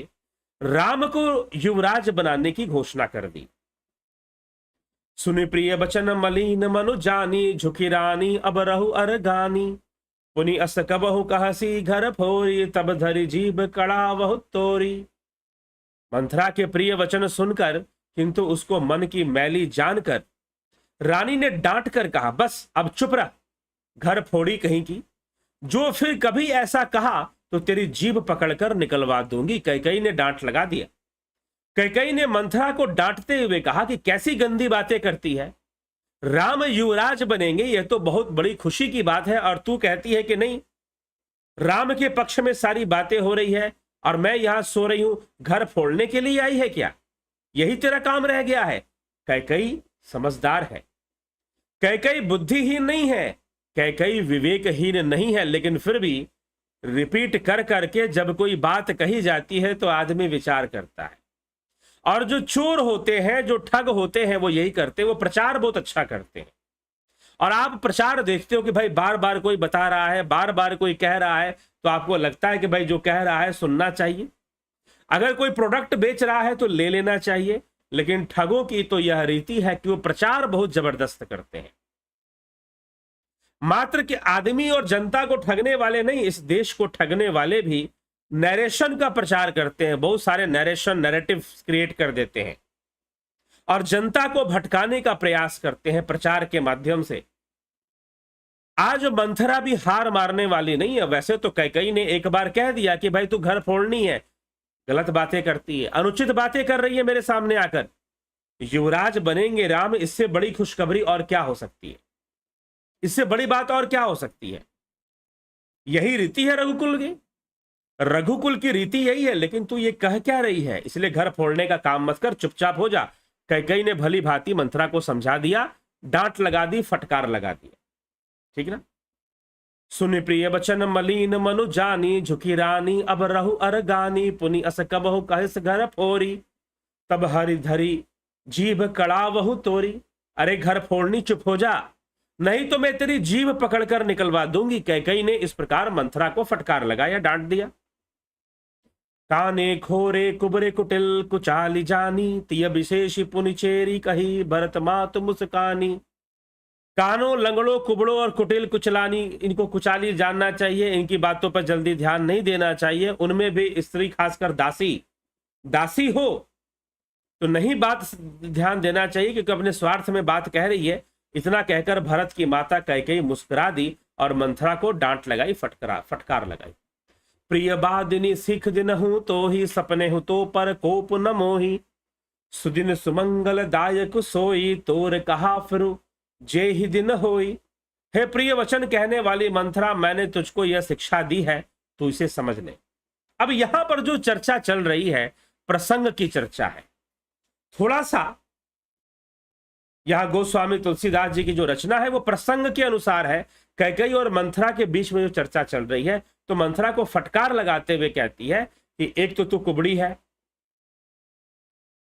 राम को युवराज बनाने की घोषणा कर दी। सुनि प्रिय बचन मलिन मनु जानी, झुकी रानी अब रहु अरगानी, पुनि अस कबहु कहसी घर फोरी, तब धरी जीभ कड़ा बहु तोरी। मंथरा के प्रिय वचन सुनकर, किंतु उसको मन की मैली जानकर, रानी ने डांट कर कहा, बस अब चुप रह, घर फोड़ी कहीं की। जो फिर कभी ऐसा कहा तो तेरी जीभ पकड़कर निकलवा दूंगी। कैकई ने डांट लगा दिया। कैकई ने मंथरा को डांटते हुए कहा कि कैसी गंदी बातें करती है, राम युवराज बनेंगे यह तो बहुत बड़ी खुशी की बात है, और तू कहती है कि नहीं, राम के पक्ष में सारी बातें हो रही है और मैं यहां सो रही हूं, घर फोड़ने के लिए आई है क्या? यही तेरा काम रह गया है। कैकई समझदार है, कैकई बुद्धिहीन नहीं है, कैकई विवेकहीन नहीं है, लेकिन फिर भी रिपीट कर करके जब कोई बात कही जाती है तो आदमी विचार करता है। और जो चोर होते हैं, जो ठग होते हैं, वो यही करते हैं, वो प्रचार बहुत अच्छा करते हैं। और आप प्रचार देखते हो कि भाई बार बार कोई बता रहा है, बार बार कोई कह रहा है, तो आपको लगता है कि भाई जो कह रहा है सुनना चाहिए। अगर कोई प्रोडक्ट बेच रहा है तो ले लेना चाहिए। लेकिन ठगों की तो यह रीति है कि वो प्रचार बहुत जबरदस्त करते हैं। मात्र कि आदमी और जनता को ठगने वाले नहीं, इस देश को ठगने वाले भी नरेशन का प्रचार करते हैं। बहुत सारे नरेशन, नैरेटिव क्रिएट कर देते हैं और जनता को भटकाने का प्रयास करते हैं प्रचार के माध्यम से। आज मंथरा भी हार मारने वाली नहीं है। वैसे तो कैकई ने एक बार कह दिया कि भाई तू घर फोड़नी है, गलत बातें करती है, अनुचित बातें कर रही है मेरे सामने आकर। युवराज बनेंगे राम, इससे बड़ी खुशखबरी और क्या हो सकती है? इससे बड़ी बात और क्या हो सकती है? यही रीति है रघुकुल की। रघुकुल की रीति यही है। लेकिन तू ये कह क्या रही है, इसलिए घर फोड़ने का काम मत कर, चुपचाप हो जा। कैकई ने भली भांति मंथरा को समझा दिया, डांट लगा दी, फटकार लगा दिया। ठीक ना? सुनि प्रिय बचन मलिन मनु जानी, झुकी रानी अब रहु अरगानी, पुनि अस कबहु कहिस घर फोरी, तब हरि धरी जीभ कड़ा वहु तोरी। अरे घर फोड़नी, चुप हो जा, नहीं तो मैं तेरी जीभ पकड़कर निकलवा दूंगी। कैकई ने इस प्रकार मंथरा को फटकार लगाया, डांट दिया। काने खोरे कुबरे कुटिल कुचाली जानी, तिय विशेषी पुनिचेरी कही, भरत मात मुस्कानी। कानों, लंगड़ों, कुबड़ों और कुटिल कुचलानी, इनको कुचाली जानना चाहिए, इनकी बातों पर जल्दी ध्यान नहीं देना चाहिए। उनमें भी स्त्री, खासकर दासी हो तो नहीं बात ध्यान देना चाहिए, क्योंकि अपने स्वार्थ में बात कह रही है। इतना कहकर भरत की माता कैकेयी मुस्कुरा दी और मंथरा को डांट लगाई, फटकार लगाई। प्रिय बादिनी सिख दिन हूं तो ही, सपने हूं तो पर कोप न मोही, सुदिन सुमंगल दायक सोई, तोर कहा फिरु जे ही दिन होई। हे प्रिय वचन कहने वाली मंथरा, मैंने तुझको यह शिक्षा दी है, तू इसे समझ ले। अब यहां पर जो चर्चा चल रही है प्रसंग की चर्चा है। थोड़ा सा यहां गोस्वामी तुलसीदास जी की जो रचना है वो प्रसंग के अनुसार है। कैकेयी और मंथरा के बीच में जो चर्चा चल रही है, तो मंथरा को फटकार लगाते हुए कहती है कि एक तो तू कुबड़ी है,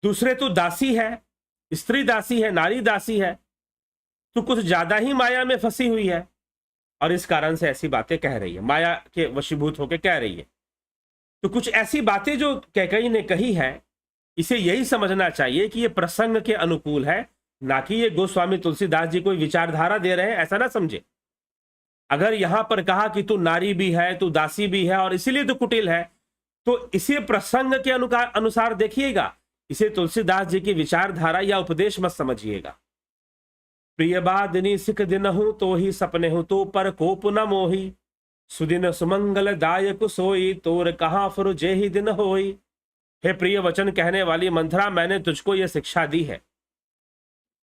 दूसरे तू दासी है, स्त्री दासी है, नारी दासी है, तू कुछ ज्यादा ही माया में फंसी हुई है और इस कारण से ऐसी बातें कह रही है, माया के वशीभूत होकर कह रही है। तो कुछ ऐसी बातें जो कैकेयी ने कही है, इसे यही समझना चाहिए कि ये प्रसंग के अनुकूल है, ना कि ये गोस्वामी तुलसीदास जी कोई विचारधारा दे रहे हैं, ऐसा ना समझे। अगर यहां पर कहा कि तू नारी भी है, तू दासी भी है और इसीलिए तू कुटिल है, तो इसे प्रसंग के अनुसार देखिएगा, इसे तुलसीदास जी की विचारधारा या उपदेश मत समझिएगा। प्रिय बादिनी सिख दिन हूं तो ही सपने हूं तो पर कोप न मोही, सुदिन सुमंगल दायक सोई तोर कहां फुर जे ही दिन होई। हे प्रिय वचन कहने वाली मंथरा, मैंने तुझको यह शिक्षा दी है,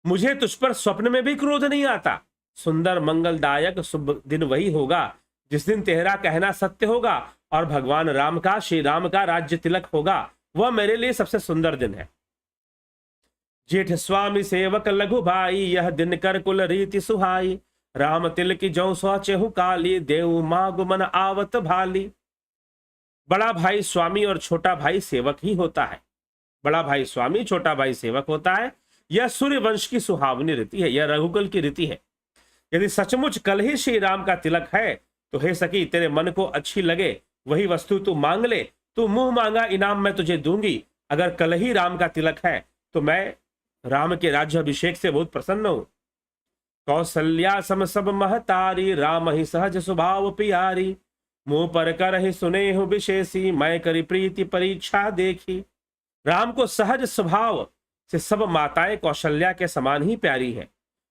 मुझे तुझ पर स्वप्न में भी क्रोध नहीं आता। सुंदर मंगलदायक शुभ दिन वही होगा जिस दिन तेरा कहना सत्य होगा और भगवान राम का, श्री राम का राज्य तिलक होगा, वह मेरे लिए सबसे सुंदर दिन है। जेठ स्वामी सेवक लघु भाई, यह दिन कर कुल रीति सुहाई, राम तिल की जौ सोचेहु काली, देव मागु मन आवत भाली। बड़ा भाई स्वामी और छोटा भाई सेवक ही होता है। बड़ा भाई स्वामी, छोटा भाई सेवक होता है। यह सूर्य वंश की सुहावनी रीति है, यह रघुकुल की रीति है। यदि सचमुच कल ही श्री राम का तिलक है तो हे सखी, तेरे मन को अच्छी लगे वही वस्तु तू मांग ले, तू मुंह मांगा इनाम मैं तुझे दूंगी। अगर कल ही राम का तिलक है तो मैं राम के राज्य अभिषेक से बहुत प्रसन्न हूं। कौशल्या सम सब महतारी, राम ही सहज स्वभाव पियारी, मुंह पर कर ही सुने हूं विशेषी, मैं करी प्रीति परीक्षा देखी। राम को सहज स्वभाव से सब माताएं कौशल्या के समान ही प्यारी है,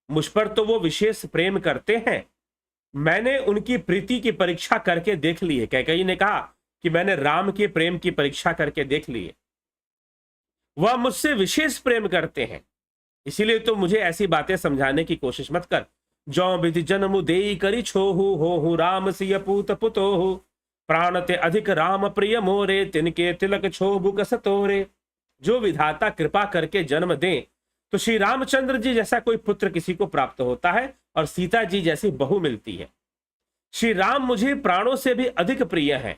मुझ पर तो वो विशेष प्रेम करते हैं। मैंने उनकी प्रीति की परीक्षा करके देख ली है। कैकेयी ने कहा कि मैंने राम के प्रेम की परीक्षा करके देख ली है, वह मुझसे विशेष प्रेम करते हैं, इसीलिए तो मुझे ऐसी बातें समझाने की कोशिश मत कर। जौ विधि जन्म देई करी छोहु, हो राम सिय पूत पुतोहु, प्राण ते अधिक राम प्रिय मोरे, तिनके तिलक छोबु कस तोरे। जो विधाता कृपा करके जन्म दें तो श्री रामचंद्र जी जैसा कोई पुत्र किसी को प्राप्त होता है और सीता जी जैसी बहू मिलती है। श्री राम मुझे प्राणों से भी अधिक प्रिय हैं,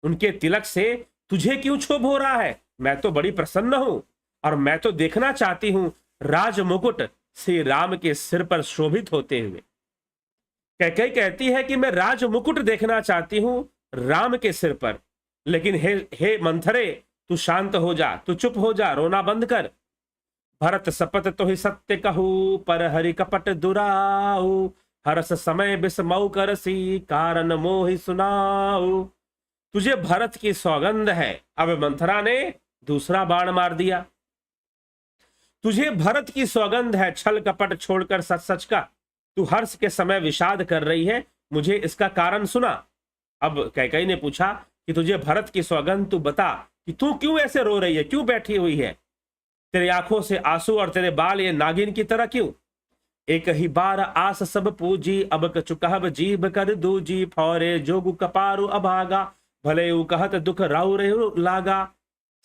उनके तिलक से तुझे क्यों क्षोभ हो रहा है? मैं तो बड़ी प्रसन्न हूं और मैं तो देखना चाहती हूं राज मुकुट श्री राम के सिर पर शोभित होते हुए। कैकेयी कहती है कि मैं राज मुकुट देखना चाहती हूं राम के सिर पर, लेकिन हे मंथरे, तू शांत हो जा, तू चुप हो जा, रोना बंद कर। भरत सपत तो ही सत्य कहू, पर हरि कपट दुराऊ, हरस समय बिस्मऊ करसी, कारण मोहि सुनाऊ। तुझे भरत की सौगंध है। अब मंथरा ने दूसरा बाण मार दिया। तुझे भरत की सौगंध है, छल कपट छोड़कर सच सच का, तू हर्ष के समय विषाद कर रही है, मुझे इसका कारण सुना। अब कैकेयी ने पूछा कि तुझे भरत की सौगंध, तू बता कि तू क्यों ऐसे रो रही है, क्यों बैठी हुई है, तेरी आंखों से आंसू और तेरे बाल ये नागिन की तरह क्यों? एक ही बार आस सब पूजी, अब कचुकहब जीभ कर दूजी, फौरे जोगु कपारु अभागा, भले उ कहत दुख राउ रे लागा।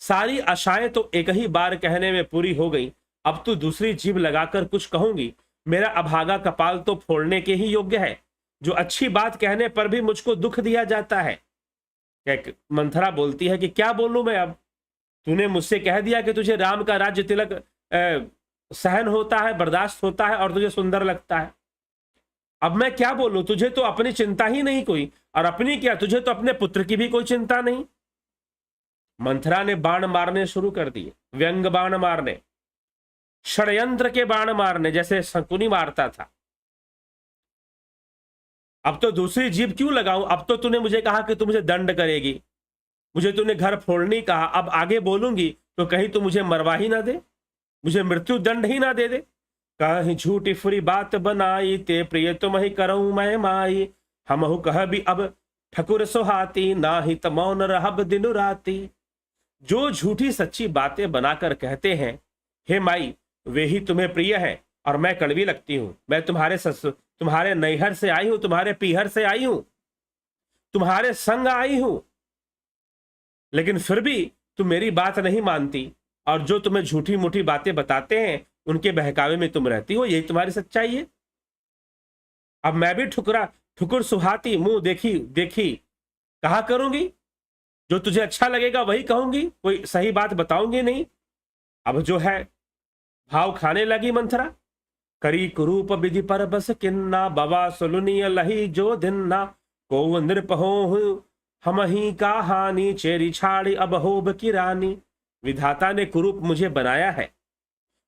सारी आशाएं तो एक ही बार कहने में पूरी हो गई, अब तू दूसरी जीभ लगाकर कुछ कहूंगी। मेरा अभागा कपाल तो फोड़ने के ही योग्य है, जो अच्छी बात कहने पर भी मुझको दुख दिया जाता है। मंथरा बोलती है कि क्या बोलूं मैं, अब तूने मुझसे कह दिया कि तुझे राम का राज्य तिलक सहन होता है, बर्दाश्त होता है और तुझे सुंदर लगता है। अब मैं क्या बोलूं, तुझे तो अपनी चिंता ही नहीं कोई, और अपनी क्या, तुझे तो अपने पुत्र की भी कोई चिंता नहीं। मंथरा ने बाण मारने शुरू कर दिए, व्यंग बाण मारने, षड्यंत्र के बाण मारने, जैसे शकुनी मारता था। अब तो दूसरी जीभ क्यों लगाऊं, अब तो तूने मुझे कहा कि तू मुझे दंड करेगी, मुझे तूने घर फोड़ने कहा, अब आगे बोलूंगी तो कहीं तू मुझे मरवा ही ना दे, मुझे मृत्यु दंड ही ना दे दे। कहीं झूठी फुरी बात बनाई, ते प्रिय तुम ही करऊं मैं माई, हमहु कह भी अब ठकुर सोहाती, ना ही त मौन रहब दिन राती। जो झूठी सच्ची बातें बनाकर कहते हैं हे माई, वे ही तुम्हें प्रिय है और मैं कड़वी लगती हूं। मैं तुम्हारे नैहर से आई हूं, तुम्हारे पीहर से आई हूं, तुम्हारे संग आई हूं, लेकिन फिर भी तुम मेरी बात नहीं मानती और जो तुम्हें झूठी मूठी बातें बताते हैं उनके बहकावे में तुम रहती हो, यही तुम्हारी सच्चाई है। अब मैं भी ठुकुर सुहाती मुंह देखी देखी कहा करूंगी, जो तुझे अच्छा लगेगा वही कहूंगी, कोई सही बात बताऊंगी नहीं। अब जो है भाव खाने लगी मंथरा। करी कुरूप विधि पर बस किन्ना, बवा सुलुनिय लही जो दिन्ना, को नृप हो हम ही का हानि, चेरी छाड़ी अब होब की रानी। विधाता ने कुरूप मुझे बनाया है,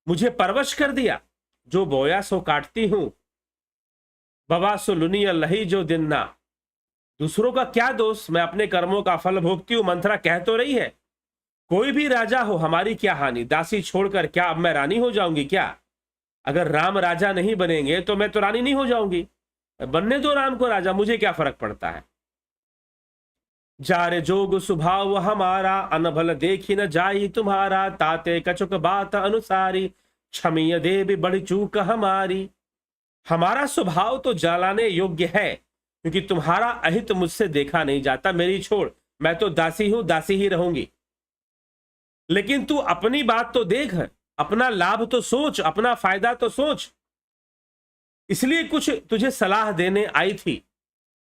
मुझे परवश कर दिया, जो बोया सो काटती हूं। बवा सुलुनिय लही जो दिन्ना, दूसरों का क्या दोष, मैं अपने कर्मों का फल भोगती हूं। मंथरा कह तो रही है कोई भी राजा हो हमारी क्या हानि, दासी छोड़कर क्या अब मैं रानी हो जाऊंगी क्या? अगर राम राजा नहीं बनेंगे तो मैं तो रानी नहीं हो जाऊंगी, बनने दो राम को राजा, मुझे क्या फर्क पड़ता है। जारे जोग स्वभाव हमारा, अनभल देखी न जाई तुम्हारा, ताते कचुक बात अनुसारी, क्षमीय देवी बड़ी चूक हमारी। हमारा स्वभाव तो जलाने योग्य है, क्योंकि तुम्हारा अहित मुझसे देखा नहीं जाता। मेरी छोड़, मैं तो दासी हूं, दासी ही रहूंगी। लेकिन तू अपनी बात तो देख, अपना लाभ तो सोच, अपना फायदा तो सोच। इसलिए कुछ तुझे सलाह देने आई थी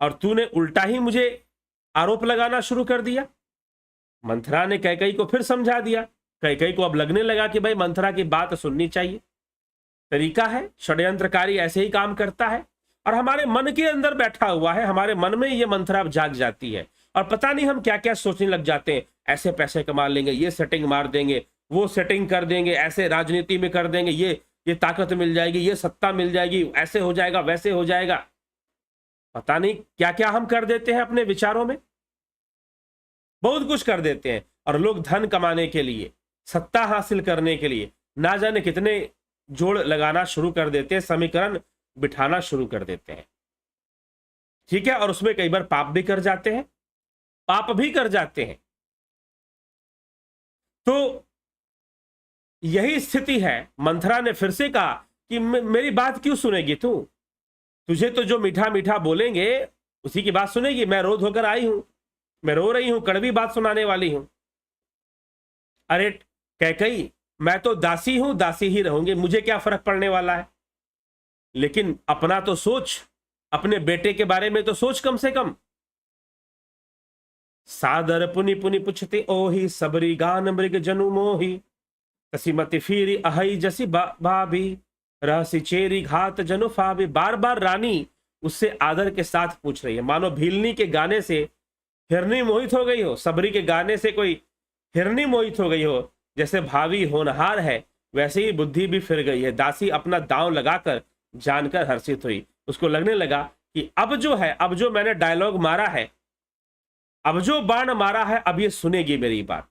और तूने उल्टा ही मुझे आरोप लगाना शुरू कर दिया। मंथरा ने कैकई को फिर समझा दिया। कैकई को अब लगने लगा कि भाई मंथरा की बात सुननी चाहिए। तरीका है, षड्यंत्रकारी ऐसे ही काम करता है और हमारे मन के अंदर बैठा हुआ है, हमारे मन में ये मंथरा जाग जाती है और पता नहीं हम क्या क्या सोचने लग जाते हैं। ऐसे पैसे कमा लेंगे, ये सेटिंग मार देंगे, वो सेटिंग कर देंगे, ऐसे राजनीति में कर देंगे, ये ताकत मिल जाएगी, ये सत्ता मिल जाएगी, ऐसे हो जाएगा, वैसे हो जाएगा। पता नहीं क्या क्या हम कर देते हैं अपने विचारों में, बहुत कुछ कर देते हैं। और लोग धन कमाने के लिए, सत्ता हासिल करने के लिए ना जाने कितने जोड़ लगाना शुरू कर देते हैं, समीकरण बिठाना शुरू कर देते हैं। ठीक है, और उसमें कई बार पाप भी कर जाते हैं, पाप भी कर जाते हैं। तो यही स्थिति है। मंथरा ने फिर से कहा कि मेरी बात क्यों सुनेगी तू? तुझे तो जो मीठा मीठा बोलेंगे उसी की बात सुनेगी। मैं रोध होकर आई हूं, मैं रो रही हूं, कड़वी बात सुनाने वाली हूं। अरे कैकई, मैं तो दासी हूं, दासी ही रहूंगी, मुझे क्या फर्क पड़ने वाला है। लेकिन अपना तो सोच, अपने बेटे के बारे में तो सोच कम से कम। सादर पुनि पुनि पुछते ओही, सबरी गान मृग जनु मोही, कसीमति फिरी अहई जसी भाभी, रहसी चेरी घात जनु फाबी। बार बार रानी उससे आदर के साथ पूछ रही है, मानो भीलनी के गाने से हिरनी मोहित हो गई हो, सबरी के गाने से कोई हिरनी मोहित हो गई हो। जैसे भावी होनहार है वैसे ही बुद्धि भी फिर गई है। दासी अपना दांव लगाकर जानकर हर्षित हुई। उसको लगने लगा कि अब जो है, अब जो मैंने डायलॉग मारा है, अब जो बाण मारा है, अब ये सुनेगी मेरी बात।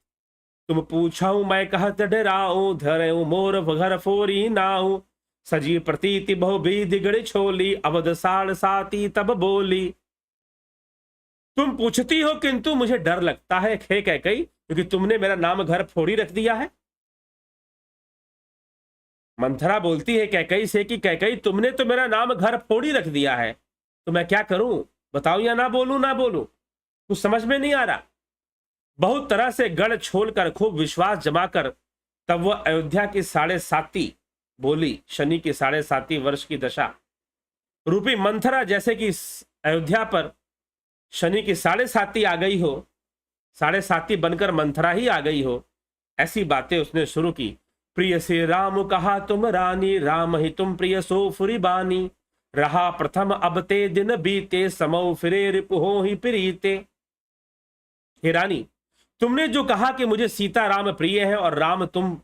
तुम पूछाऊं मैं कहत डराऊं, धरेऊं मोर घर फोरी नाऊं, सजी प्रतीति बहु बिगड़ी छोली, अवध साड़ साती तब बोली। तुम पूछती हो किंतु मुझे डर लगता है खे कैकई, क्योंकि तुमने मेरा नाम घर फोड़ी रख दिया है। मंथरा बोलती है कैकई से कि कैकई, तुमने तो मेरा नाम घर फोड़ी रख दिया है, तो मैं क्या करूं, बताऊं या ना बोलूं? ना बोलूं, कुछ समझ में नहीं आ रहा। बहुत तरह से गढ़ छोड़कर खूब विश्वास जमाकर तब वह अयोध्या की 7.5 बोली, शनि की 7.5 वर्ष की दशा रूपी मंथरा, जैसे कि अयोध्या पर शनि की 7.5 आ गई हो, 7.5 बनकर मंथरा ही आ गई हो, ऐसी बातें उसने शुरू की। प्रिय से राम कहा तुम रानी, राम ही तुम प्रिय सो फुरी बानी, रहा प्रथम अब ते दिन बीते, समौ फिरे रिपुहो ही प्रीते। हे रानी, तुमने जो कहा कि मुझे सीता राम प्रिय है और राम तुम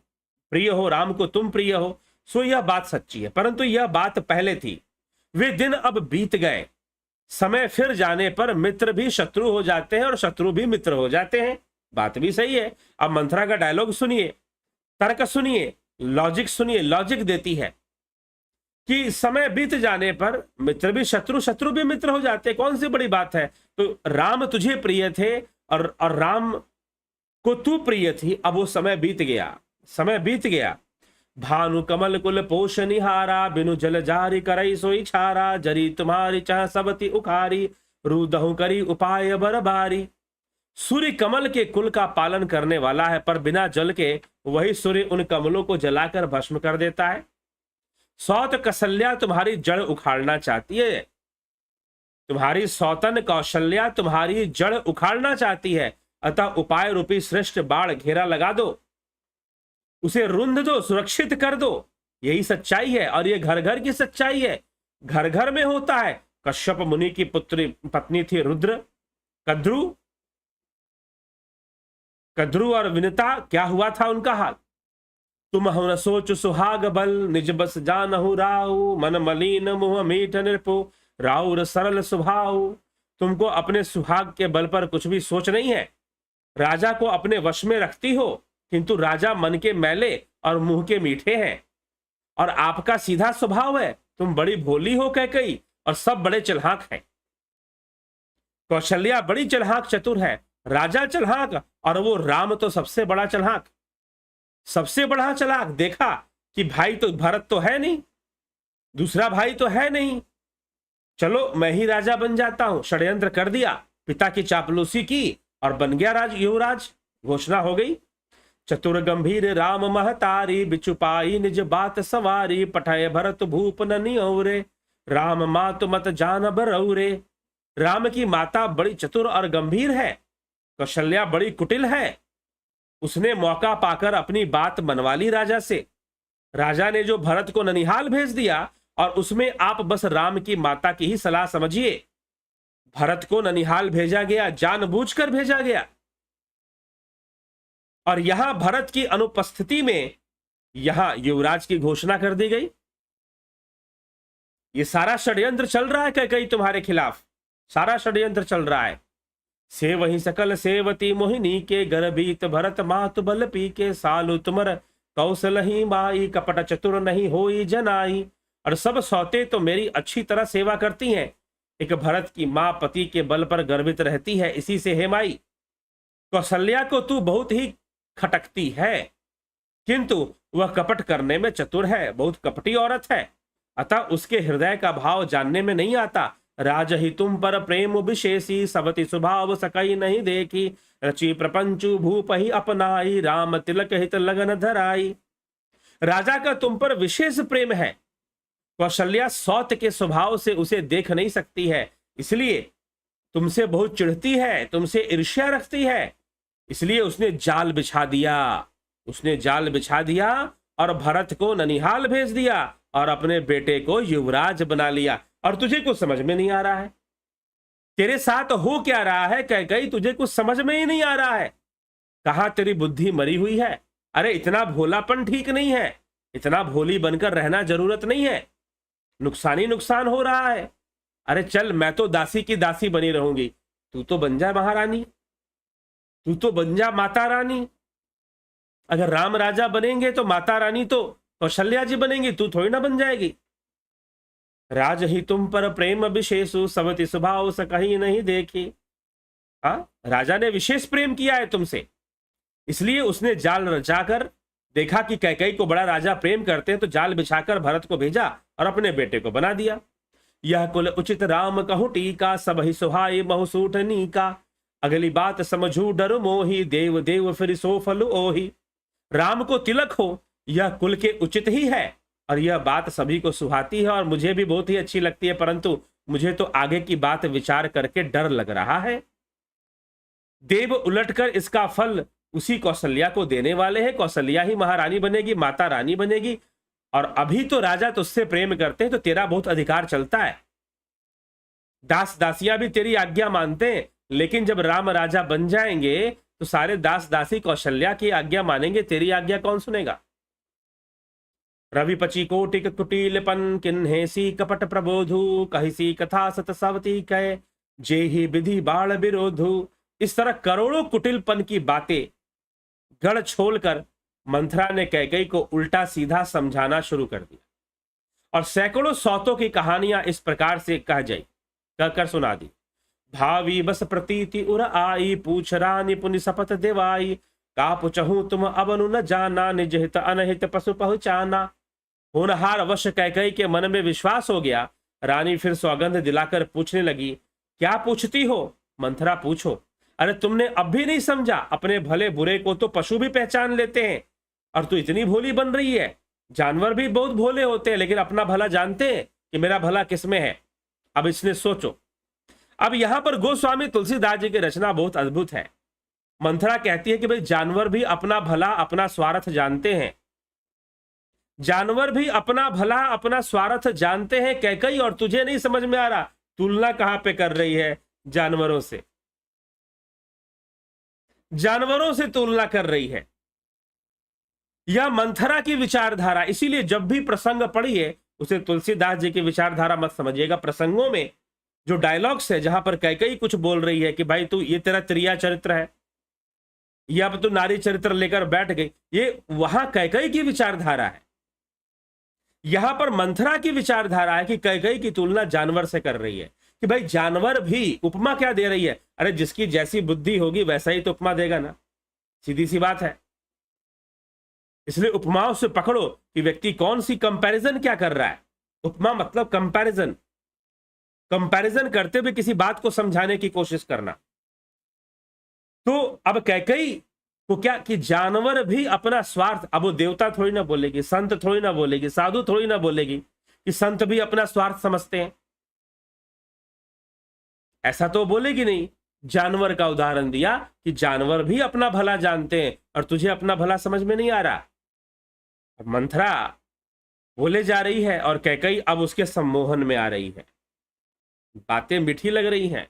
प्रिय हो, राम को तुम प्रिय हो, सो यह बात सच्ची है, परंतु यह बात पहले थी। वे दिन अब बीत गए। समय फिर जाने पर मित्र भी शत्रु हो जाते हैं और शत्रु भी मित्र हो जाते हैं। बात भी सही है। अब मंथरा का डायलॉग सुनिए, तर्क सुनिए, लॉजिक सुनिए। लॉजिक देती है कि समय बीत जाने पर मित्र भी शत्रु, शत्रु भी मित्र हो जाते हैं, कौन सी बड़ी बात है। तो राम तुझे प्रिय थे और राम को तू प्रिय थी, अब वो समय बीत गया, समय बीत गया। भानु कमल कुल पोष निहारा, बिनु जल जारी करई सोई छारा, जरी तुम्हारी चाह सबती उखारी, रूदहु करी उपाय बरबारी। सूर्य कमल के कुल का पालन करने वाला है, पर बिना जल के वही सूर्य उन कमलों को जलाकर भस्म कर देता है। सौत कौशल्या तुम्हारी जड़ उखाड़ना चाहती है, तुम्हारी सौतन कौशल्या तुम्हारी जड़ उखाड़ना चाहती है, अतः उपाय रूपी श्रेष्ठ बाढ़ घेरा लगा दो, उसे रुंध दो, सुरक्षित कर दो। यही सच्चाई है और ये घर घर की सच्चाई है, घर घर में होता है। कश्यप मुनि की पुत्री पत्नी थी रुद्र, कद्रु कद्रु और विनिता, क्या हुआ था उनका हाल। तुम न सोच सुहाग बल, निज बस जानहु राहु, मन मलिन मुह मीठ निरपु, राउर सरल स्वभाव। तुमको अपने सुहाग के बल पर कुछ भी सोच नहीं है, राजा को अपने वश में रखती हो, किंतु राजा मन के मैले और मुंह के मीठे हैं, और आपका सीधा स्वभाव है। तुम बड़ी भोली हो कैकेयी, और सब बड़े चलाक हैं। कौशल्या बड़ी चलाक चतुर है, राजा चलाक, और वो राम तो सबसे बड़ा चलाक, सबसे बड़ा चलाक। देखा कि भाई तो भरत तो है नहीं, दूसरा भाई तो है नहीं, चलो मैं ही राजा बन जाता हूं। षड्यंत्र कर दिया, पिता की चापलूसी की और बन गया युवराज, घोषणा हो गई। चतुर गंभीर राम महतारी, बिचुपाई निज बात सवारी, पठाए भरत भूप न निऔरे, राम मातु मत जान बरौरे। राम की माता बड़ी चतुर और गंभीर है, कौशल्या बड़ी कुटिल है। उसने मौका पाकर अपनी बात मनवा ली राजा से। राजा ने जो भरत को ननिहाल भेज दिया, और उसमें आप बस राम की माता की ही सलाह समझिए। भरत को ननिहाल भेजा गया, जानबूझकर भेजा गया, और यहां भरत की अनुपस्थिति में यहां युवराज की घोषणा कर दी गई। ये सारा षड्यंत्र चल रहा है कैकेयी तुम्हारे खिलाफ, सारा षड्यंत्र चल रहा है। से वही सकल सेवती मोहिनी के, गर्भीत भरत मातु बल पी के, सालु तुमर कौशल ही माई, कपट चतुर नहीं होई जनाई। और सब सौते तो मेरी अच्छी तरह सेवा करती हैं, एक भरत की मां पति के बल पर गर्वित रहती है, इसी से हे माई। कौशल्या को तू बहुत ही खटकती है, किंतु वह कपट करने में चतुर है, बहुत कपटी औरत है, अतः उसके हृदय का भाव जानने में नहीं आता। राज ही तुम पर प्रेम विशेषी, सबति स्वभाव सकई नहीं देखी, रची प्रपंचु भूप ही अपनाई, राम तिलक हित लगन धराई। राजा का तुम पर विशेष प्रेम है, कौशल्या सौत के स्वभाव से उसे देख नहीं सकती है, इसलिए तुमसे बहुत चिढ़ती है, तुमसे ईर्ष्या रखती है, इसलिए उसने जाल बिछा दिया, उसने जाल बिछा दिया और भरत को ननिहाल भेज दिया और अपने बेटे को युवराज बना लिया। और तुझे कुछ समझ में नहीं आ रहा है, तेरे साथ हो क्या रहा है कैकेयी, तुझे कुछ समझ में ही नहीं आ रहा है। कहां तेरी बुद्धि मरी हुई है। अरे इतना भोलापन ठीक नहीं है, इतना भोली बनकर रहना जरूरत नहीं है, नुकसान ही नुकसान हो रहा है। अरे चल, मैं तो दासी की दासी बनी रहूंगी, तू तो बन जा महारानी, तू तो बन जा माता रानी। अगर राम राजा बनेंगे तो माता रानी तो कौशल्या जी बनेंगी, तू थोड़ी ना बन जाएगी। राज ही तुम पर प्रेम विशेषु, सबति स्वभाव सकही नहीं देखी। हाँ, राजा ने विशेष प्रेम किया है तुमसे, इसलिए उसने जाल रचाकर, देखा कि कैकेयी को बड़ा राजा प्रेम करते हैं, तो जाल बिछाकर भरत को भेजा और अपने बेटे को बना दिया। यह कुल उचित राम कहूं टीका, सब ही सुहाई बहुसूठ नीका, अगली बात समझू डर मोही, देव देव फिर सो फल ओही। राम को तिलक हो यह कुल के उचित ही है, और यह बात सभी को सुहाती है और मुझे भी बहुत ही अच्छी लगती है, परंतु मुझे तो आगे की बात विचार करके डर लग रहा है। देव उलटकर इसका फल उसी कौशल्या को देने वाले हैं, कौशल्या ही महारानी बनेगी, माता रानी बनेगी। और अभी तो राजा तुझसे प्रेम करते हैं, तो तेरा बहुत अधिकार चलता है, दास दासियां भी तेरी आज्ञा मानते हैं, लेकिन जब राम राजा बन जाएंगे तो सारे दास दासी कौशल्या की आज्ञा मानेंगे, तेरी आज्ञा कौन सुनेगा। रवि पची कोटिक कुटिलपन, किन्हेसी कपट प्रबोधु, कहिसी कथा सत सवती कह, जे ही विधि बाण विरोधु। इस तरह करोड़ों कुटिलपन की बातें गढ़ छोड़कर मंथरा ने कैकेयी को उल्टा सीधा समझाना शुरू कर दिया, और सैकड़ों सौतों की कहानियां इस प्रकार से कहकर सुना दी। भावी बस प्रतीति उर आई, पूछ रानी पुनि शपथ देवाई, का पुछहु तुम अबनु न जाना, निज हित अनहित पशु पहुंचाना। होनहार वश कैकेयी के मन में विश्वास हो गया। रानी फिर सौगंध दिलाकर पूछने लगी, क्या पूछती हो मंथरा, पूछो। अरे तुमने अब भी नहीं समझा, अपने भले बुरे को तो पशु भी पहचान लेते हैं और तू इतनी भोली बन रही है। जानवर भी बहुत भोले होते हैं लेकिन अपना भला जानते हैं कि मेरा भला किसमें है। अब इसने सोचो। अब यहां पर गोस्वामी तुलसीदास जी की रचना बहुत अद्भुत है। मंथरा कहती है कि भाई जानवर भी अपना भला अपना स्वार्थ जानते हैं, जानवर भी अपना भला अपना स्वार्थ जानते हैं कैकई, और तुझे नहीं समझ में आ रहा, तुलना कहां पे कर रही है जानवरों से, जानवरों से तुलना कर रही है। यह मंथरा की विचारधारा, इसीलिए जब भी प्रसंग पढ़िए उसे तुलसीदास जी की विचारधारा मत समझिएगा। प्रसंगों में जो डायलॉग्स है जहां पर कैकई कुछ बोल रही है कि भाई तू, ये तेरा त्रिया चरित्र है, या अब तू नारी चरित्र लेकर बैठ गई, ये वहां कैकई की विचारधारा है। यहां पर मंथरा की विचारधारा है कि कैकई की तुलना जानवर से कर रही है कि भाई जानवर भी, उपमा क्या दे रही है, अरे जिसकी जैसी बुद्धि होगी वैसा ही तो उपमा देगा ना, सीधी सी बात है। इसलिए उपमाओं से पकड़ो कि व्यक्ति कौन सी कंपैरिजन क्या कर रहा है। उपमा मतलब कंपैरिजन, कंपैरिजन करते हुए किसी बात को समझाने की कोशिश करना। तो अब कैकई को क्या कि जानवर भी अपना स्वार्थ, अब वो देवता थोड़ी ना बोलेगी, संत थोड़ी ना बोलेगी, साधु थोड़ी ना बोलेगी कि संत भी अपना स्वार्थ समझते हैं, ऐसा तो बोलेगी नहीं। जानवर का उदाहरण दिया कि जानवर भी अपना भला जानते हैं और तुझे अपना भला समझ में नहीं आ रहा। अब मंथरा बोले जा रही है और कैकई अब उसके सम्मोहन में आ रही है। बातें मीठी लग रही हैं,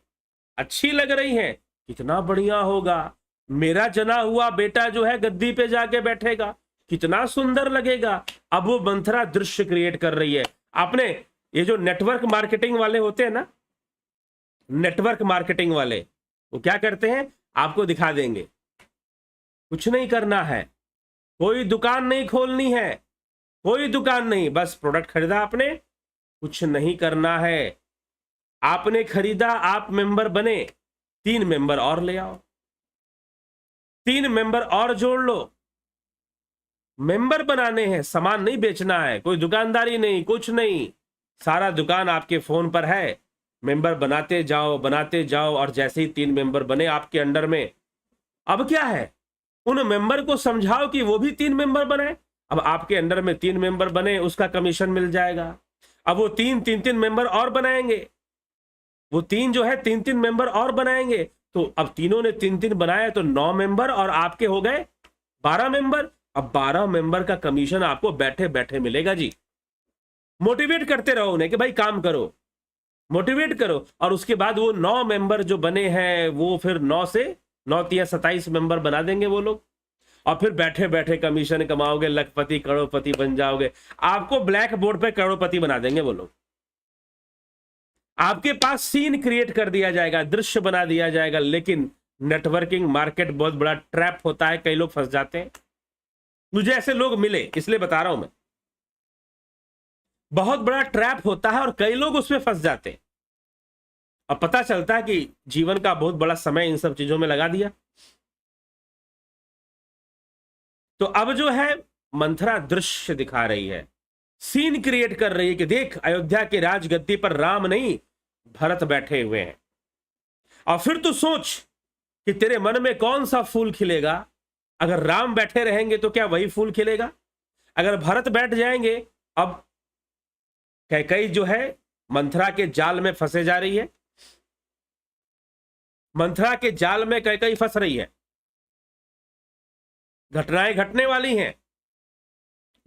अच्छी लग रही हैं, कितना बढ़िया होगा, मेरा जना हुआ बेटा जो है गद्दी पे जाके बैठेगा, कितना सुंदर लगेगा। अब वो मंथरा दृश्य क्रिएट कर रही है। आपने ये जो नेटवर्क मार्केटिंग वाले होते हैं ना, नेटवर्क मार्केटिंग वाले, वो क्या करते हैं, आपको दिखा देंगे, कुछ नहीं करना है, कोई दुकान नहीं खोलनी है, कोई दुकान नहीं, बस प्रोडक्ट खरीदा आपने, कुछ नहीं करना है, आपने खरीदा, आप मेंबर बने, 3 मेंबर और ले आओ, 3 मेंबर और जोड़ लो। मेंबर बनाने हैं, सामान नहीं बेचना है, कोई दुकानदारी नहीं, कुछ नहीं, सारा दुकान आपके फोन पर है। मेंबर बनाते जाओ और जैसे ही 3 मेंबर बने आपके अंडर में, अब क्या है, उन मेंबर को समझाओ कि वो भी 3 मेंबर बनाए। अब आपके अंडर में 3 मेंबर बने, उसका कमीशन मिल जाएगा। अब वो 3 मेंबर और बनाएंगे, वो 3 जो है 3 मेंबर और बनाएंगे, तो अब तीनों ने 3 बनाया तो 9 मेंबर और आपके हो गए 12 मेंबर। अब 12 मेंबर का कमीशन आपको बैठे बैठे मिलेगा जी। मोटिवेट करते रहो उन्हें कि भाई काम करो, मोटिवेट करो, और उसके बाद वो 9 मेंबर जो बने हैं वो फिर 9 से 9 तिया 27 मेंबर बना देंगे वो लोग, और फिर बैठे बैठे कमीशन कमाओगे, लखपति करोड़पति बन जाओगे। आपको ब्लैक बोर्ड पे करोड़पति बना देंगे वो लोग। आपके पास सीन क्रिएट कर दिया जाएगा, दृश्य बना दिया जाएगा। लेकिन नेटवर्किंग मार्केट बहुत बड़ा ट्रैप होता है, कई लोग फंस जाते हैं। मुझे ऐसे लोग मिले इसलिए बता रहा हूं मैं, बहुत बड़ा ट्रैप होता है और कई लोग उसमें फंस जाते हैं। अब पता चलता है कि जीवन का बहुत बड़ा समय इन सब चीजों में लगा दिया। तो अब जो है मंथरा दृश्य दिखा रही है, सीन क्रिएट कर रही है कि देख, अयोध्या के राजगद्दी पर राम नहीं भरत बैठे हुए हैं। और फिर तू सोच कि तेरे मन में कौन सा फूल खिलेगा। अगर राम बैठे रहेंगे तो क्या वही फूल खिलेगा, अगर भरत बैठ जाएंगे। अब कैकई जो है मंथरा के जाल में फंसे जा रही है, मंथरा के जाल में कैकई फंस रही है। घटनाएं घटने वाली हैं,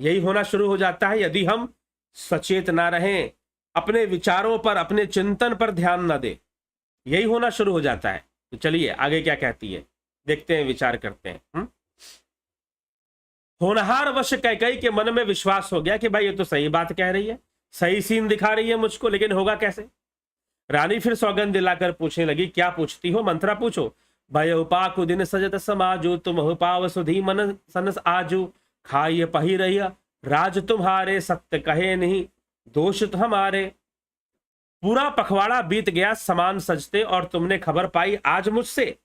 यही होना शुरू हो जाता है यदि हम सचेत ना रहें, अपने विचारों पर, अपने चिंतन पर ध्यान ना दे, यही होना शुरू हो जाता है। तो चलिए आगे क्या कहती है देखते हैं, विचार करते हैं। होनहार वश कैकई के मन में विश्वास हो गया कि भाई ये तो सही बात कह रही है, सही सीन दिखा रही है मुझको, लेकिन होगा कैसे। रानी फिर सौगंध दिलाकर पूछने लगी, क्या पूछती हो मंथरा, पूछो। भय उपा दिन सजत समाजू, तुम हुपाव सुधी मन सनस आजू, खाइए पही रही राज तुम्हारे, सत्य कहे नहीं दोष हमारे। पूरा पखवाड़ा बीत गया सामान सजते और तुमने खबर पाई आज मुझसे।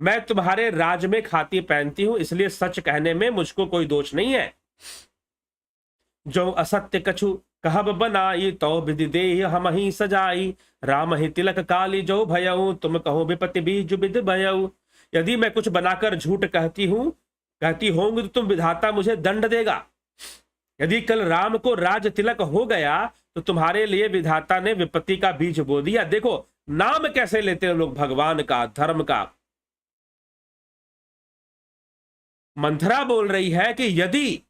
मैं तुम्हारे राज में खाती पहनती हूं, इसलिए सच कहने में मुझको कोई दोष नहीं है। जो असत्य कछु कहब बनाई तो विधि देह हम ही सजाई, राम ही तिलक काली जो भयऊ, तुम कहो विपत्ति बीज विध भयऊ। यदि मैं कुछ बनाकर झूठ कहती होंगी तो तुम विधाता मुझे दंड देगा। यदि कल राम को राज तिलक हो गया तो तुम्हारे लिए विधाता ने विपत्ति का बीज बो दिया। देखो नाम कैसे लेते हैं लोग भगवान का, धर्म का। मंथरा बोल रही है कि यदि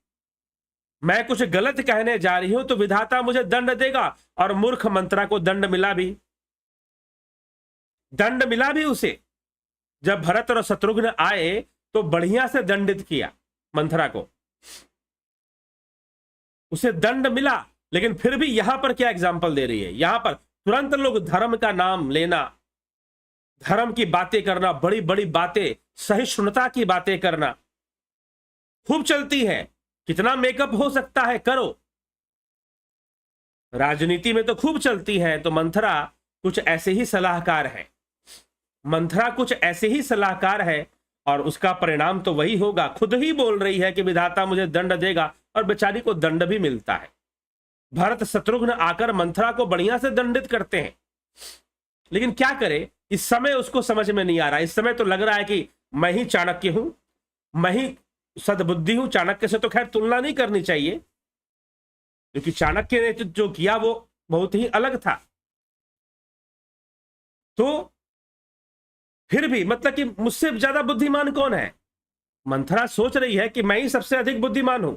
मैं कुछ गलत कहने जा रही हूं तो विधाता मुझे दंड देगा, और मूर्ख मंथरा को दंड मिला भी। दंड मिला भी उसे। जब भरत और शत्रुघ्न आए तो बढ़िया से दंडित किया मंथरा को, उसे दंड मिला। लेकिन फिर भी यहां पर क्या एग्जाम्पल दे रही है, यहां पर तुरंत लोग धर्म का नाम लेना, धर्म की बातें करना, बड़ी बड़ी बातें, सहिष्णुता की बातें करना खूब चलती है। कितना मेकअप हो सकता है करो, राजनीति में तो खूब चलती है। तो मंथरा कुछ ऐसे ही सलाहकार है, मंथरा कुछ ऐसे ही सलाहकार है, और उसका परिणाम तो वही होगा। खुद ही बोल रही है कि विधाता मुझे दंड देगा, और बेचारी को दंड भी मिलता है। भरत शत्रुघ्न आकर मंथरा को बढ़िया से दंडित करते हैं, लेकिन क्या करे, इस समय उसको समझ में नहीं आ रहा। इस समय तो लग रहा है कि मैं ही चाणक्य हूं, मैं ही सद्बुद्धि हूं। चाणक्य से तो खैर तुलना नहीं करनी चाहिए, क्योंकि चाणक्य ने जो किया वो बहुत ही अलग था। तो फिर भी मतलब कि मुझसे ज्यादा बुद्धिमान कौन है? मंथरा सोच रही है कि मैं ही सबसे अधिक बुद्धिमान हूं,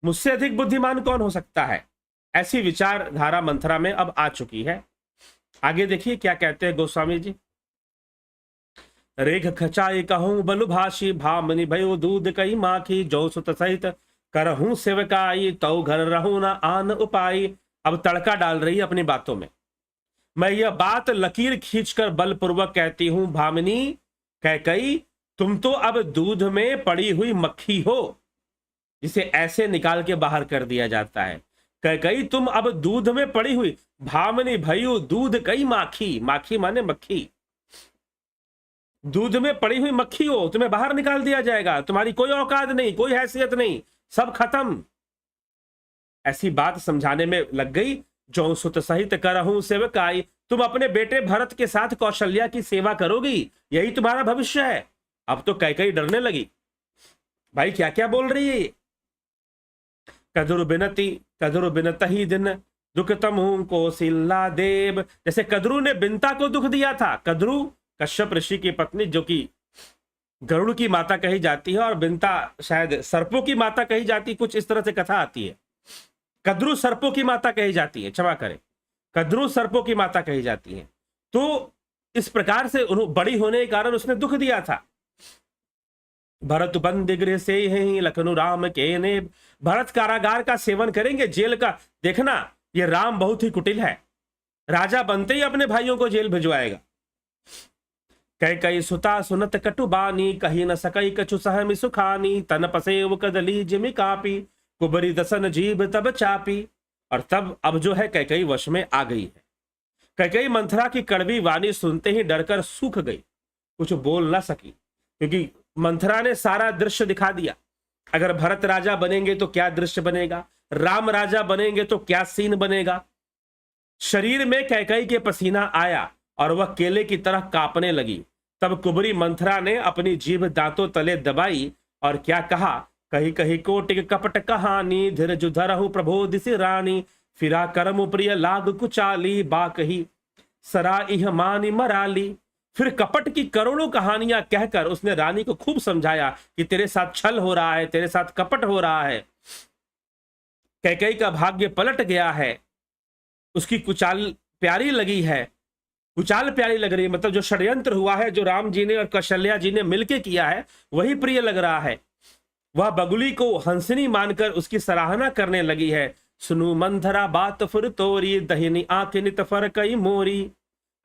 मुझसे अधिक बुद्धिमान कौन हो सकता है। ऐसी विचारधारा मंथरा में अब आ चुकी है। आगे देखिए क्या कहते हैं गोस्वामी जी। रेख खचाई कहूं बलुभाषी, भामनी भयो दूध कई माखी, जो सुत सहित करहूं सेवकाई, तो घर रहूं न आन उपाई। अब तड़का डाल रही है अपनी बातों में। मैं यह बात लकीर खींचकर बलपूर्वक कहती हूं भामिनी कैकई, तुम तो अब दूध में पड़ी हुई मक्खी हो, जिसे ऐसे निकाल के बाहर कर दिया जाता है। कैकई तुम अब दूध में पड़ी हुई, भामिनी भयु दूध कई माखी, माखी माने मक्खी, दूध में पड़ी हुई मक्खी हो, तुम्हें बाहर निकाल दिया जाएगा, तुम्हारी कोई औकात नहीं, कोई हैसियत नहीं, सब खत्म। ऐसी बात समझाने में लग गई। जो सुत सहित करहूं सेवकाई, तुम अपने बेटे भरत के साथ कौशल्या की सेवा करोगी, यही तुम्हारा भविष्य है। अब तो कैकई डरने लगी, भाई क्या क्या बोल रही है ये। कदरु बिनतहि दिन दुखतम हूं कौशल्या देव, जैसे कद्रु ने बिनता को दुख दिया था। कद्रु कश्यप ऋषि की पत्नी, जो कि गरुड़ की माता कही जाती है, और बिनता शायद सर्पों की माता कही जाती, कुछ इस तरह से कथा आती है। कद्रु सर्पों की माता कही जाती है, क्षमा करें, कद्रु सर्पों की माता कही जाती है। तो इस प्रकार से बड़ी होने के कारण उसने दुख दिया था। भरत बंद गृह से ही लखनऊ राम के ने, भरत कारागार का सेवन करेंगे, जेल का। देखना ये राम बहुत ही कुटिल है, राजा बनते ही अपने भाइयों को जेल भिजवाएगा। कई सुता सुनत कटुबानी, कही न सकई कछु सहमि सुखानी, तन पसेव कदली जिमि कापी, कुबरी दसन जीभ तब चापी। और तब अब जो है कैकई वश में आ गई है। कैकई मंथरा की कड़वी वाणी सुनते ही डरकर सूख गई, कुछ बोल ना सकी, क्योंकि मंथरा ने सारा दृश्य दिखा दिया। अगर भरत राजा बनेंगे तो क्या दृश्य बनेगा, राम राजा बनेंगे तो क्या सीन बनेगा। शरीर में कैकई के पसीना आया और वह केले की तरह कांपने लगी। तब कुबरी मंथरा ने अपनी जीभ दांतों तले दबाई और क्या कहा, कही कही कोटिक कपट कहानी, धीरज धरहु प्रबोधिसी रानी, फिरा करम प्रिय लाग कुचाली, बाकही सरा इह मानी मराली। फिर कपट की करोड़ों कहानियां कहकर उसने रानी को खूब समझाया कि तेरे साथ छल हो रहा है, तेरे साथ कपट हो रहा है, कैकई का भाग्य पलट गया है, उसकी कुचाल प्यारी लगी है, कुचाल प्यारी लग रही है, मतलब जो षड्यंत्र हुआ है, जो राम जी ने और कौशल्या जी ने मिलके किया है, वही प्रिय लग रहा है। वह बगुली को हंसनी मानकर उसकी सराहना करने लगी है। सुनु मंथरा बात फुर तोरी, दहिनी आंख नित फरकई मोरी।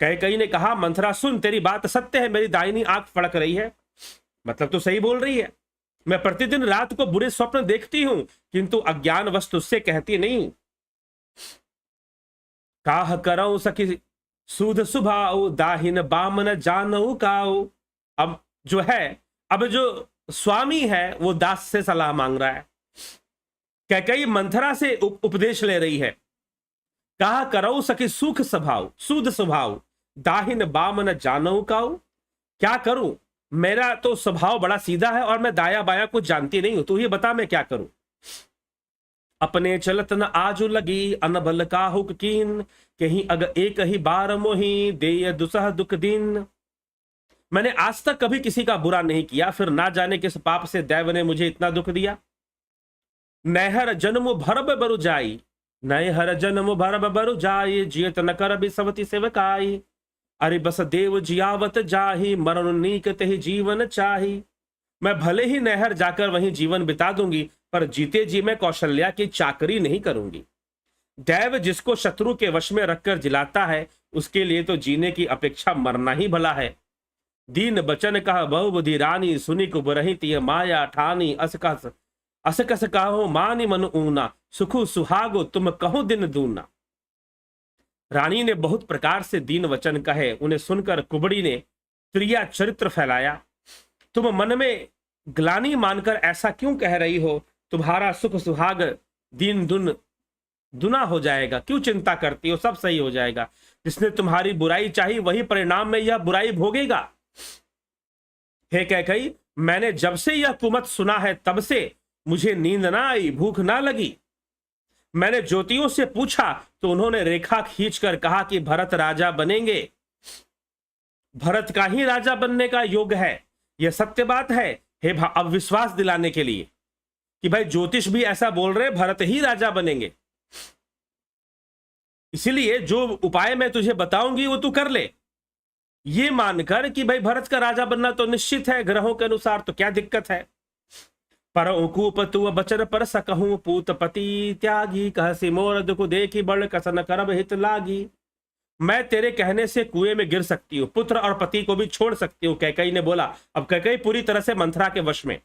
कैकई ने कहा, मंथरा सुन, तेरी बात सत्य है, मेरी दाहिनी आंख फड़क रही है, मतलब तो सही बोल रही है। मैं प्रतिदिन रात को बुरे स्वप्न देखती हूं, किंतु अज्ञान वश तुझसे कहती नहीं। काह करौ सखी सूद सुभाओ, दाहिन बामन जानऊ काओ। अब जो है, अब जो स्वामी है वो दास से सलाह मांग रहा है। कैकई मंथरा से उपदेश ले रही है कहा करऊ सखी सुख स्वभाव सूद स्वभाव, दाहिन बाम न जानऊ काऊ। क्या करूं, मेरा तो स्वभाव बड़ा सीधा है और मैं दाया बाया कुछ जानती नहीं हूं, तू ही बता मैं क्या करूं। अपने चलत न आजू लगी अनबल काहुक कीन, कहीं अग एक ही बार मोही दे दुसह दुख दिन। मैंने आज तक कभी किसी का बुरा नहीं किया, फिर ना जाने किस पाप से दैव ने मुझे इतना दुख दिया। नहर जन्म भरब बरु जाई, नए हर जन्म भरब बरु जाई, जियत न कर बिसवती सेवकाई। अरे बस देव जियावत जाही, मरण नीक तेहि जीवन चाही। मैं भले ही नहर जाकर वहीं जीवन बिता दूंगी, पर जीते जी मैं कौशल्या की चाकरी नहीं करूंगी। दैव जिसको शत्रु के वश में रखकर जिलाता है, उसके लिए तो जीने की अपेक्षा मरना ही भला है। दीन बचन कह बहु बुधि रानी, सुनि कुबरहि तिय माया ठानी। असकस कहो मानि मन ऊना, सुखु सुहागो तुम कहो दिन दूना। रानी ने बहुत प्रकार से दीन वचन कहे, उन्हें सुनकर कुबड़ी ने प्रिया चरित्र फैलाया। तुम मन में ग्लानि मानकर ऐसा क्यों कह रही हो, तुम्हारा सुख सुहाग दीन दुना हो जाएगा, क्यों चिंता करती हो, सब सही हो जाएगा। जिसने तुम्हारी बुराई चाही वही परिणाम में यह बुराई भोगेगा। हे कैकई, मैंने जब से यह कुमत सुना है तब से मुझे नींद ना आई, भूख ना लगी। मैंने ज्योतियों से पूछा तो उन्होंने रेखा खींचकर कहा कि भरत राजा बनेंगे, भरत का ही राजा बनने का योग है। यह सत्य बात है। हे अब विश्वास दिलाने के लिए कि भाई ज्योतिष भी ऐसा बोल रहे, भरत ही राजा बनेंगे। इसलिए जो उपाय मैं तुझे बताऊंगी वो तू कर ले, ये मानकर कि भाई भरत का राजा बनना तो निश्चित है ग्रहों के अनुसार, तो क्या दिक्कत है। पर कूप तु बचन पर सकहूं, पूत पति त्यागी, कहसी मोर दुख देखी बड़ कसन करब हित लागी। मैं तेरे कहने से कुएं में गिर सकती हूँ, पुत्र और पति को भी छोड़ सकती हूँ। कैकई ने बोला। अब कैकई पूरी तरह से मंथरा के वश में,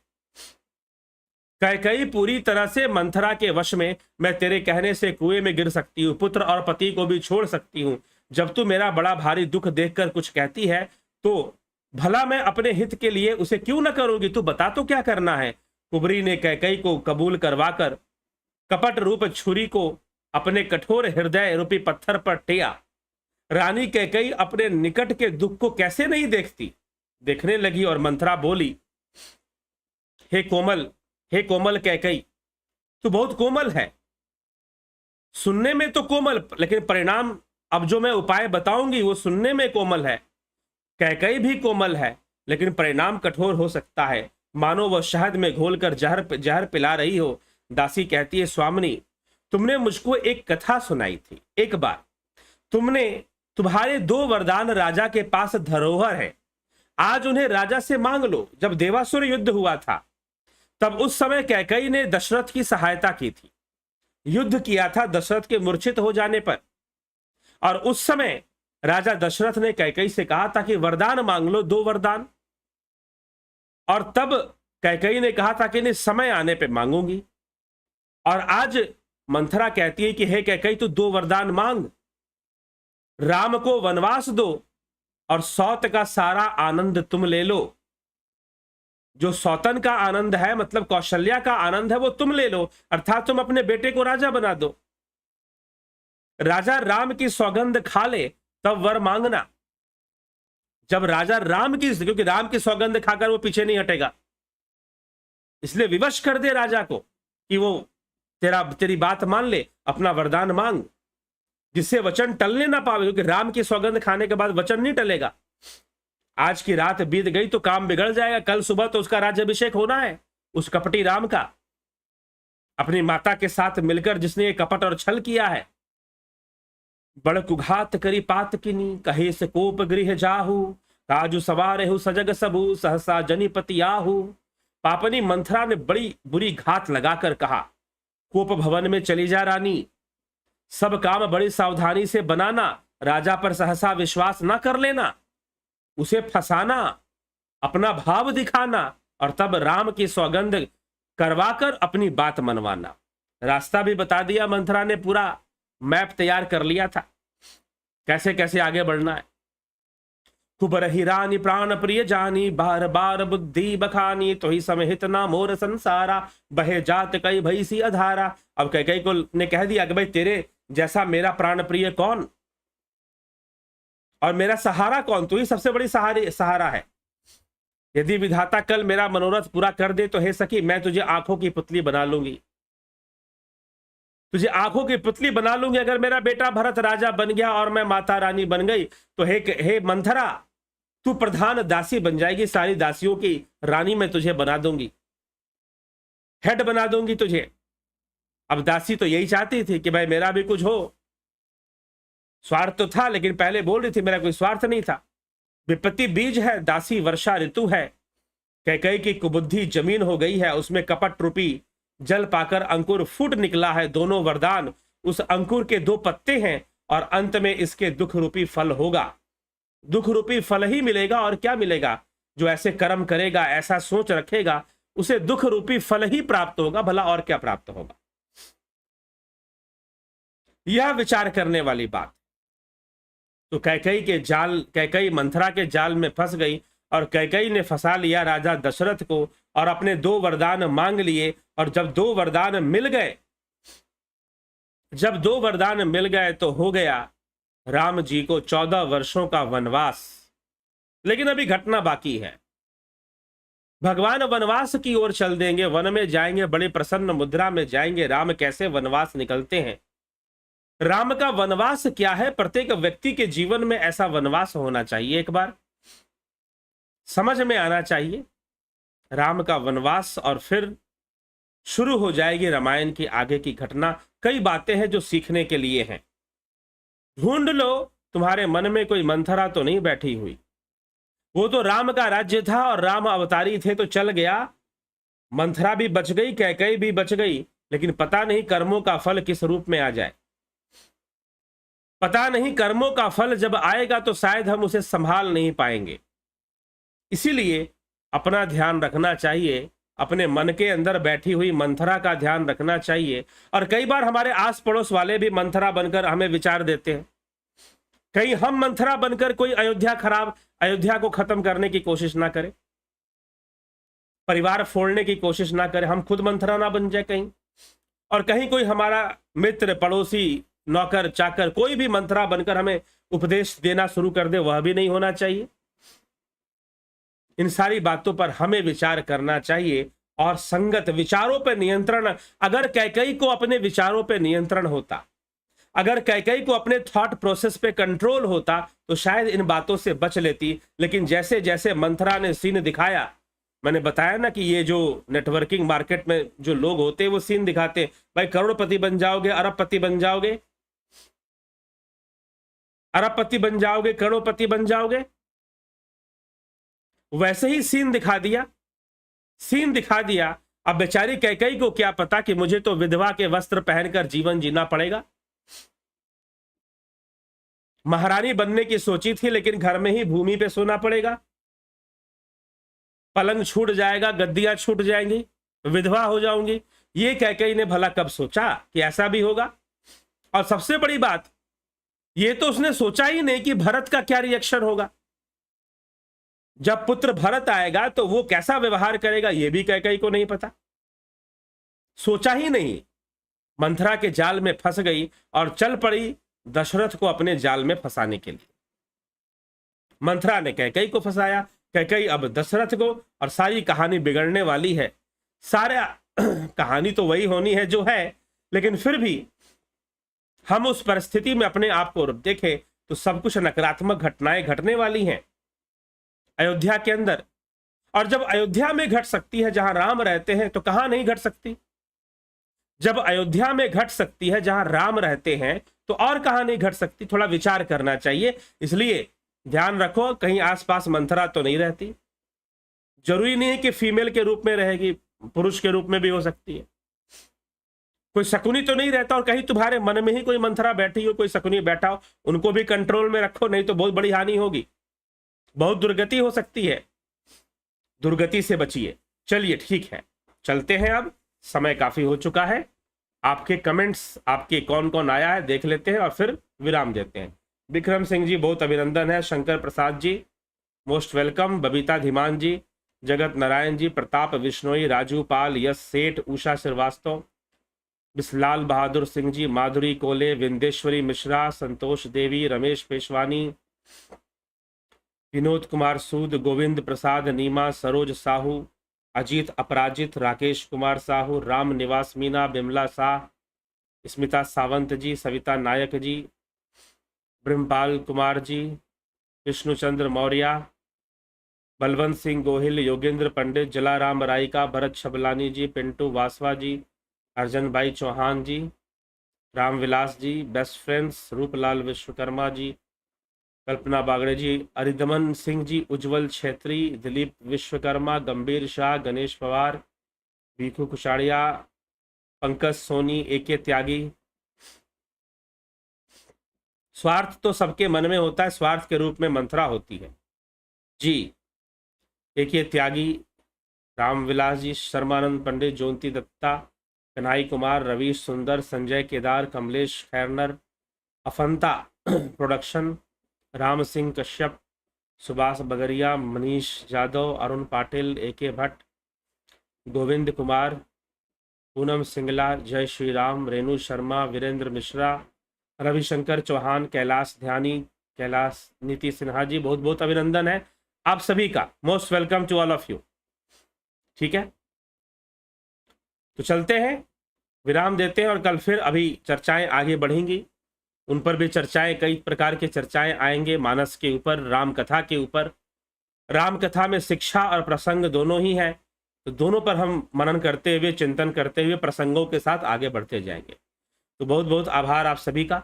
कैकई पूरी तरह से मंथरा के वश में। मैं तेरे कहने से कुएं में गिर सकती हूँ, पुत्र और पति को भी छोड़ सकती हूँ। जब तू मेरा बड़ा भारी दुख देखकर कुछ कहती है तो भला मैं अपने हित के लिए उसे क्यों न करूंगी, तू बता तो क्या करना है। कुबरी ने कैकई को कबूल करवाकर कपट रूप छुरी को अपने कठोर हृदय रूपी पत्थर पर टेया। रानी कैकई अपने निकट के दुख को कैसे नहीं देखती, देखने लगी और मंथरा बोली, हे कोमल कैकई, तू बहुत कोमल है, सुनने में तो कोमल, लेकिन परिणाम अब जो मैं उपाय बताऊंगी वो सुनने में कोमल है। कैकई भी कोमल है, लेकिन परिणाम कठोर हो सकता है, मानो वह शहद में घोलकर जहर पिला रही हो। दासी कहती है, स्वामिनी, तुमने मुझको एक कथा सुनाई थी। एक बार तुम्हारे 2 वरदान राजा के पास धरोहर है, आज उन्हें राजा से मांग लो। जब देवासुर युद्ध हुआ था तब उस समय कैकई ने दशरथ की सहायता की थी, युद्ध किया था दशरथ के मूर्छित हो जाने पर। और उस समय राजा दशरथ ने कैकई से कहा था कि वरदान मांग लो, 2 वरदान। और तब कैकई ने कहा था कि नहीं, समय आने पे मांगूंगी। और आज मंथरा कहती है कि हे कैकई, तू 2 वरदान मांग, राम को वनवास दो और सौत का सारा आनंद तुम ले लो। जो सौतन का आनंद है, मतलब कौशल्या का आनंद है, वो तुम ले लो, अर्थात तुम अपने बेटे को राजा बना दो। राजा राम की सौगंध खा ले तब वर मांगना। जब राजा राम की, क्योंकि राम की सौगंध खाकर वो पीछे नहीं हटेगा, इसलिए विवश कर दे राजा को कि वो तेरी बात मान ले, अपना वरदान मांग, जिससे वचन टलने ना पावे, क्योंकि राम की सौगंध खाने के बाद वचन नहीं टलेगा। आज की रात बीत गई तो काम बिगड़ जाएगा, कल सुबह तो उसका राज्याभिषेक होना है, उस कपटी राम का, अपनी माता के साथ मिलकर जिसने ये कपट और छल किया है। बड़ कुघात करी पात किनी, कहे से कोप गृह जाहू, काजू सवार हु सजग सबू, सहसा जनिपति आहू। पापनी मंथरा ने बड़ी बुरी घात लगाकर कहा, कोप भवन में चली जा रानी, सब काम बड़ी सावधानी से बनाना, राजा पर सहसा विश्वास ना कर लेना, उसे फंसाना, अपना भाव दिखाना और तब राम की सौगंध करवाकर अपनी बात मनवाना। रास्ता भी बता दिया मंथरा ने, पूरा मैप तैयार कर लिया था कैसे कैसे आगे बढ़ना है। कुबरहि रानी प्राण प्रिय जानी, बार बार बुद्धि बखानी, तो ही समहित ना मोर संसारा, बहे जात कई भई सी अधारा। अब कैकई को ने कह दिया कि भाई तेरे जैसा मेरा प्राण प्रिय कौन और मेरा सहारा कौन? तू ही सबसे बड़ी सहारा है। यदि विधाता कल मेरा मनोरथ पूरा कर दे तो हे सखी, मैं तुझे आंखों की पुतली बना लूंगी, तुझे आंखों की पुतली बना लूंगी। अगर मेरा बेटा भरत राजा बन गया और मैं माता रानी बन गई तो हे मंथरा, तू प्रधान दासी बन जाएगी, सारी दासियों की रानी मैं तुझे बना दूंगी, हेड बना दूंगी तुझे। अब दासी तो यही चाहती थी कि भाई मेरा भी कुछ हो, स्वार्थ तो था, लेकिन पहले बोल रही थी मेरा कोई स्वार्थ नहीं था। विपत्ति बीज है, दासी वर्षा ऋतु है, कैकई की कुबुद्धि जमीन हो गई है, उसमें कपट रूपी जल पाकर अंकुर फूट निकला है। दोनों वरदान उस अंकुर के 2 पत्ते हैं और अंत में इसके दुख रूपी फल होगा। दुख रूपी फल ही मिलेगा और क्या मिलेगा? जो ऐसे कर्म करेगा, ऐसा सोच रखेगा, उसे दुख रूपी फल ही प्राप्त होगा, भला और क्या प्राप्त होगा? यह विचार करने वाली बात। तो कैकई मंथरा के जाल में फंस गई और कैकई ने फंसा लिया राजा दशरथ को और अपने 2 वरदान मांग लिए। और जब 2 वरदान मिल गए तो हो गया राम जी को 14 वर्षों का वनवास। लेकिन अभी घटना बाकी है। भगवान वनवास की ओर चल देंगे, वन में जाएंगे, बड़े प्रसन्न मुद्रा में जाएंगे। राम कैसे वनवास निकलते हैं, राम का वनवास क्या है? प्रत्येक व्यक्ति के जीवन में ऐसा वनवास होना चाहिए, एक बार समझ में आना चाहिए राम का वनवास। और फिर शुरू हो जाएगी रामायण की आगे की घटना। कई बातें हैं जो सीखने के लिए हैं। ढूंढ लो तुम्हारे मन में कोई मंथरा तो नहीं बैठी हुई। वो तो राम का राज्य था और राम अवतारी थे तो चल गया। मंथरा भी बच गई, कैकई भी बच गई, लेकिन पता नहीं कर्मों का फल किस रूप में आ जाए। पता नहीं कर्मों का फल जब आएगा तो शायद हम उसे संभाल नहीं पाएंगे। इसीलिए अपना ध्यान रखना चाहिए, अपने मन के अंदर बैठी हुई मंथरा का ध्यान रखना चाहिए। और कई बार हमारे आस पड़ोस वाले भी मंथरा बनकर हमें विचार देते हैं। कहीं हम मंथरा बनकर कोई अयोध्या को खत्म करने की कोशिश ना करें, परिवार फोड़ने की कोशिश ना करें, हम खुद मंथरा ना बन जाए कहीं। और कहीं कोई हमारा मित्र, पड़ोसी, नौकर, चाकर, कोई भी मंथरा बनकर हमें उपदेश देना शुरू कर दे, वह भी नहीं होना चाहिए। इन सारी बातों पर हमें विचार करना चाहिए और संगत विचारों पर नियंत्रण। अगर कैकई को अपने विचारों पर नियंत्रण होता, अगर कैकई को अपने थॉट प्रोसेस पे कंट्रोल होता तो शायद इन बातों से बच लेती। लेकिन जैसे जैसे मंथरा ने सीन दिखाया, मैंने बताया ना कि ये जो नेटवर्किंग मार्केट में जो लोग होते हैं वो सीन दिखाते, भाई करोड़पति बन जाओगे, अरबपति बन जाओगे, अरबपति बन जाओगे, करोड़पति बन जाओगे। वैसे ही सीन दिखा दिया। अब बेचारी कैकई को क्या पता कि मुझे तो विधवा के वस्त्र पहनकर जीवन जीना पड़ेगा। महारानी बनने की सोची थी, लेकिन घर में ही भूमि पे सोना पड़ेगा। पलंग छूट जाएगा, गद्दियां छूट जाएंगी, विधवा हो जाऊंगी। ये कैकई ने भला कब सोचा कि ऐसा भी होगा? और सबसे बड़ी बात, ये तो उसने सोचा ही नहीं कि भरत का क्या रिएक्शन होगा। जब पुत्र भरत आएगा तो वो कैसा व्यवहार करेगा, ये भी कैकई को नहीं पता। सोचा ही नहीं, मंथरा के जाल में फंस गई और चल पड़ी दशरथ को अपने जाल में फंसाने के लिए। मंथरा ने कैकई को फंसाया, कैकई अब दशरथ को, और सारी कहानी बिगड़ने वाली है। सारा कहानी तो वही होनी है जो है, लेकिन फिर भी हम उस परिस्थिति में अपने आप को देखें तो सब कुछ नकारात्मक घटनाएं घटने वाली हैं अयोध्या के अंदर। और जब अयोध्या में घट सकती है जहां राम रहते हैं, तो कहां नहीं घट सकती? जब अयोध्या में घट सकती है जहां राम रहते हैं, तो और कहां नहीं घट सकती? थोड़ा विचार करना चाहिए। इसलिए ध्यान रखो, कहीं आसपास मंथरा तो नहीं रहती। जरूरी नहीं है कि फीमेल के रूप में रहेगी, पुरुष के रूप में भी हो सकती है। कोई शकुनी तो नहीं रहता, और कहीं तुम्हारे मन में ही कोई मंथरा बैठी हो, कोई शकुनी बैठा हो, उनको भी कंट्रोल में रखो, नहीं तो बहुत बड़ी हानि होगी, बहुत दुर्गति हो सकती है। दुर्गति से बचिए। चलिए ठीक है, चलते हैं। अब समय काफी हो चुका है। आपके कमेंट्स, आपके कौन कौन आया है देख लेते हैं और फिर विराम देते हैं। विक्रम सिंह जी बहुत अभिनंदन है, शंकर प्रसाद जी मोस्ट वेलकम, बबीता धीमान जी, जगत नारायण जी, प्रताप विश्नोई, राजू पाल, यश सेठ, उषा श्रीवास्तव, बिस्लाल बहादुर सिंह जी, माधुरी कोले, विंदेश्वरी मिश्रा, संतोष देवी, रमेश पेशवानी, विनोद कुमार सूद, गोविंद प्रसाद नीमा, सरोज साहू, अजीत अपराजित, राकेश कुमार साहू, राम निवास मीना, बिमला शाह, स्मिता सावंत जी, सविता नायक जी, ब्रह्मपाल कुमार जी, विष्णुचंद्र मौर्य, बलवंत सिंह गोहिल, योगेंद्र पंडित, जलाराम रायका, भरत छबलानी जी, पिंटू वासवा जी, अर्जन भाई चौहान जी, रामविलास जी, बेस्ट फ्रेंड्स, रूपलाल विश्वकर्मा जी, कल्पना बागड़े जी, अरिदमन सिंह जी, उज्जवल छेत्री, दिलीप विश्वकर्मा, गंभीर शाह, गणेश पवार, भीखू कुशाड़िया, पंकज सोनी, एके त्यागी। स्वार्थ तो सबके मन में होता है, स्वार्थ के रूप में मंत्रा होती है जी। एके त्यागी, रामविलास जी, शर्मानंद पंडित, ज्योति दत्ता, कन्हई कुमार, रवीश सुंदर, संजय केदार, कमलेश खैरनर, अफंता प्रोडक्शन, राम सिंह कश्यप, सुभाष बगरिया, मनीष यादव, अरुण पाटिल, एके भट्ट, गोविंद कुमार, पूनम सिंगला, जय श्री राम, रेणु शर्मा, वीरेंद्र मिश्रा, रविशंकर चौहान, कैलाश ध्यानी, कैलाश नीति सिन्हा जी, बहुत बहुत अभिनंदन है आप सभी का। Most welcome to all of you. ठीक है, तो चलते हैं, विराम देते हैं और कल फिर अभी चर्चाएं आगे बढ़ेंगी, उन पर भी चर्चाएं, कई प्रकार की चर्चाएं आएंगे, मानस के ऊपर, राम कथा के ऊपर। राम कथा में शिक्षा और प्रसंग दोनों ही है, तो दोनों पर हम मनन करते हुए, चिंतन करते हुए, प्रसंगों के साथ आगे बढ़ते जाएंगे। तो बहुत बहुत आभार आप सभी का,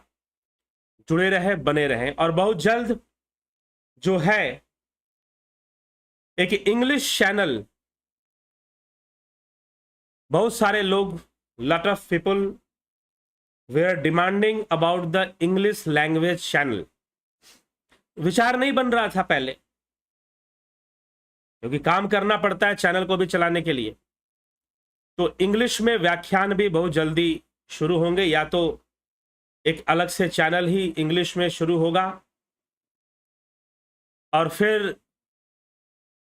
जुड़े रहे, बने रहें। और बहुत जल्द जो है एक इंग्लिश चैनल, बहुत सारे लोग, lot of people were demanding about the English language channel. विचार नहीं बन रहा था पहले, क्योंकि काम करना पड़ता है चैनल को भी चलाने के लिए। तो इंग्लिश में व्याख्यान भी बहुत जल्दी शुरू होंगे, या तो एक अलग से चैनल ही इंग्लिश में शुरू होगा, और फिर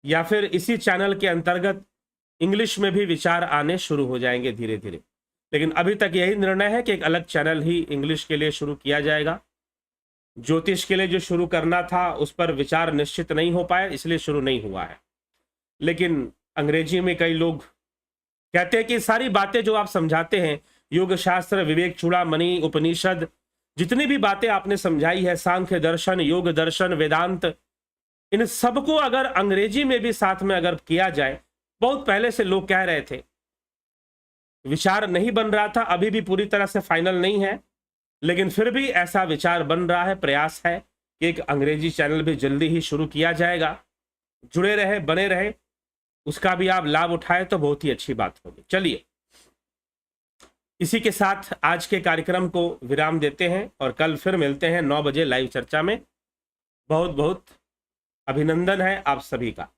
या फिर इसी चैनल के अंतर्गत इंग्लिश में भी विचार आने शुरू हो जाएंगे धीरे धीरे। लेकिन अभी तक यही निर्णय है कि एक अलग चैनल ही इंग्लिश के लिए शुरू किया जाएगा। ज्योतिष के लिए जो शुरू करना था उस पर विचार निश्चित नहीं हो पाया, इसलिए शुरू नहीं हुआ है। लेकिन अंग्रेजी में कई लोग कहते हैं कि सारी बातें जो आप समझाते हैं, योग शास्त्र, विवेक चूड़ामणि, उपनिषद, जितनी भी बातें आपने समझाई है, सांख्य दर्शन, योग दर्शन, वेदांत, इन सबको अगर अंग्रेजी में भी साथ में अगर किया जाए, बहुत पहले से लोग कह रहे थे, विचार नहीं बन रहा था, अभी भी पूरी तरह से फाइनल नहीं है, लेकिन फिर भी ऐसा विचार बन रहा है, प्रयास है कि एक अंग्रेजी चैनल भी जल्दी ही शुरू किया जाएगा। जुड़े रहे, बने रहे, उसका भी आप लाभ उठाए तो बहुत ही अच्छी बात होगी। चलिए, इसी के साथ आज के कार्यक्रम को विराम देते हैं और कल फिर मिलते हैं 9 बजे लाइव चर्चा में। बहुत बहुत अभिनंदन है आप सभी का।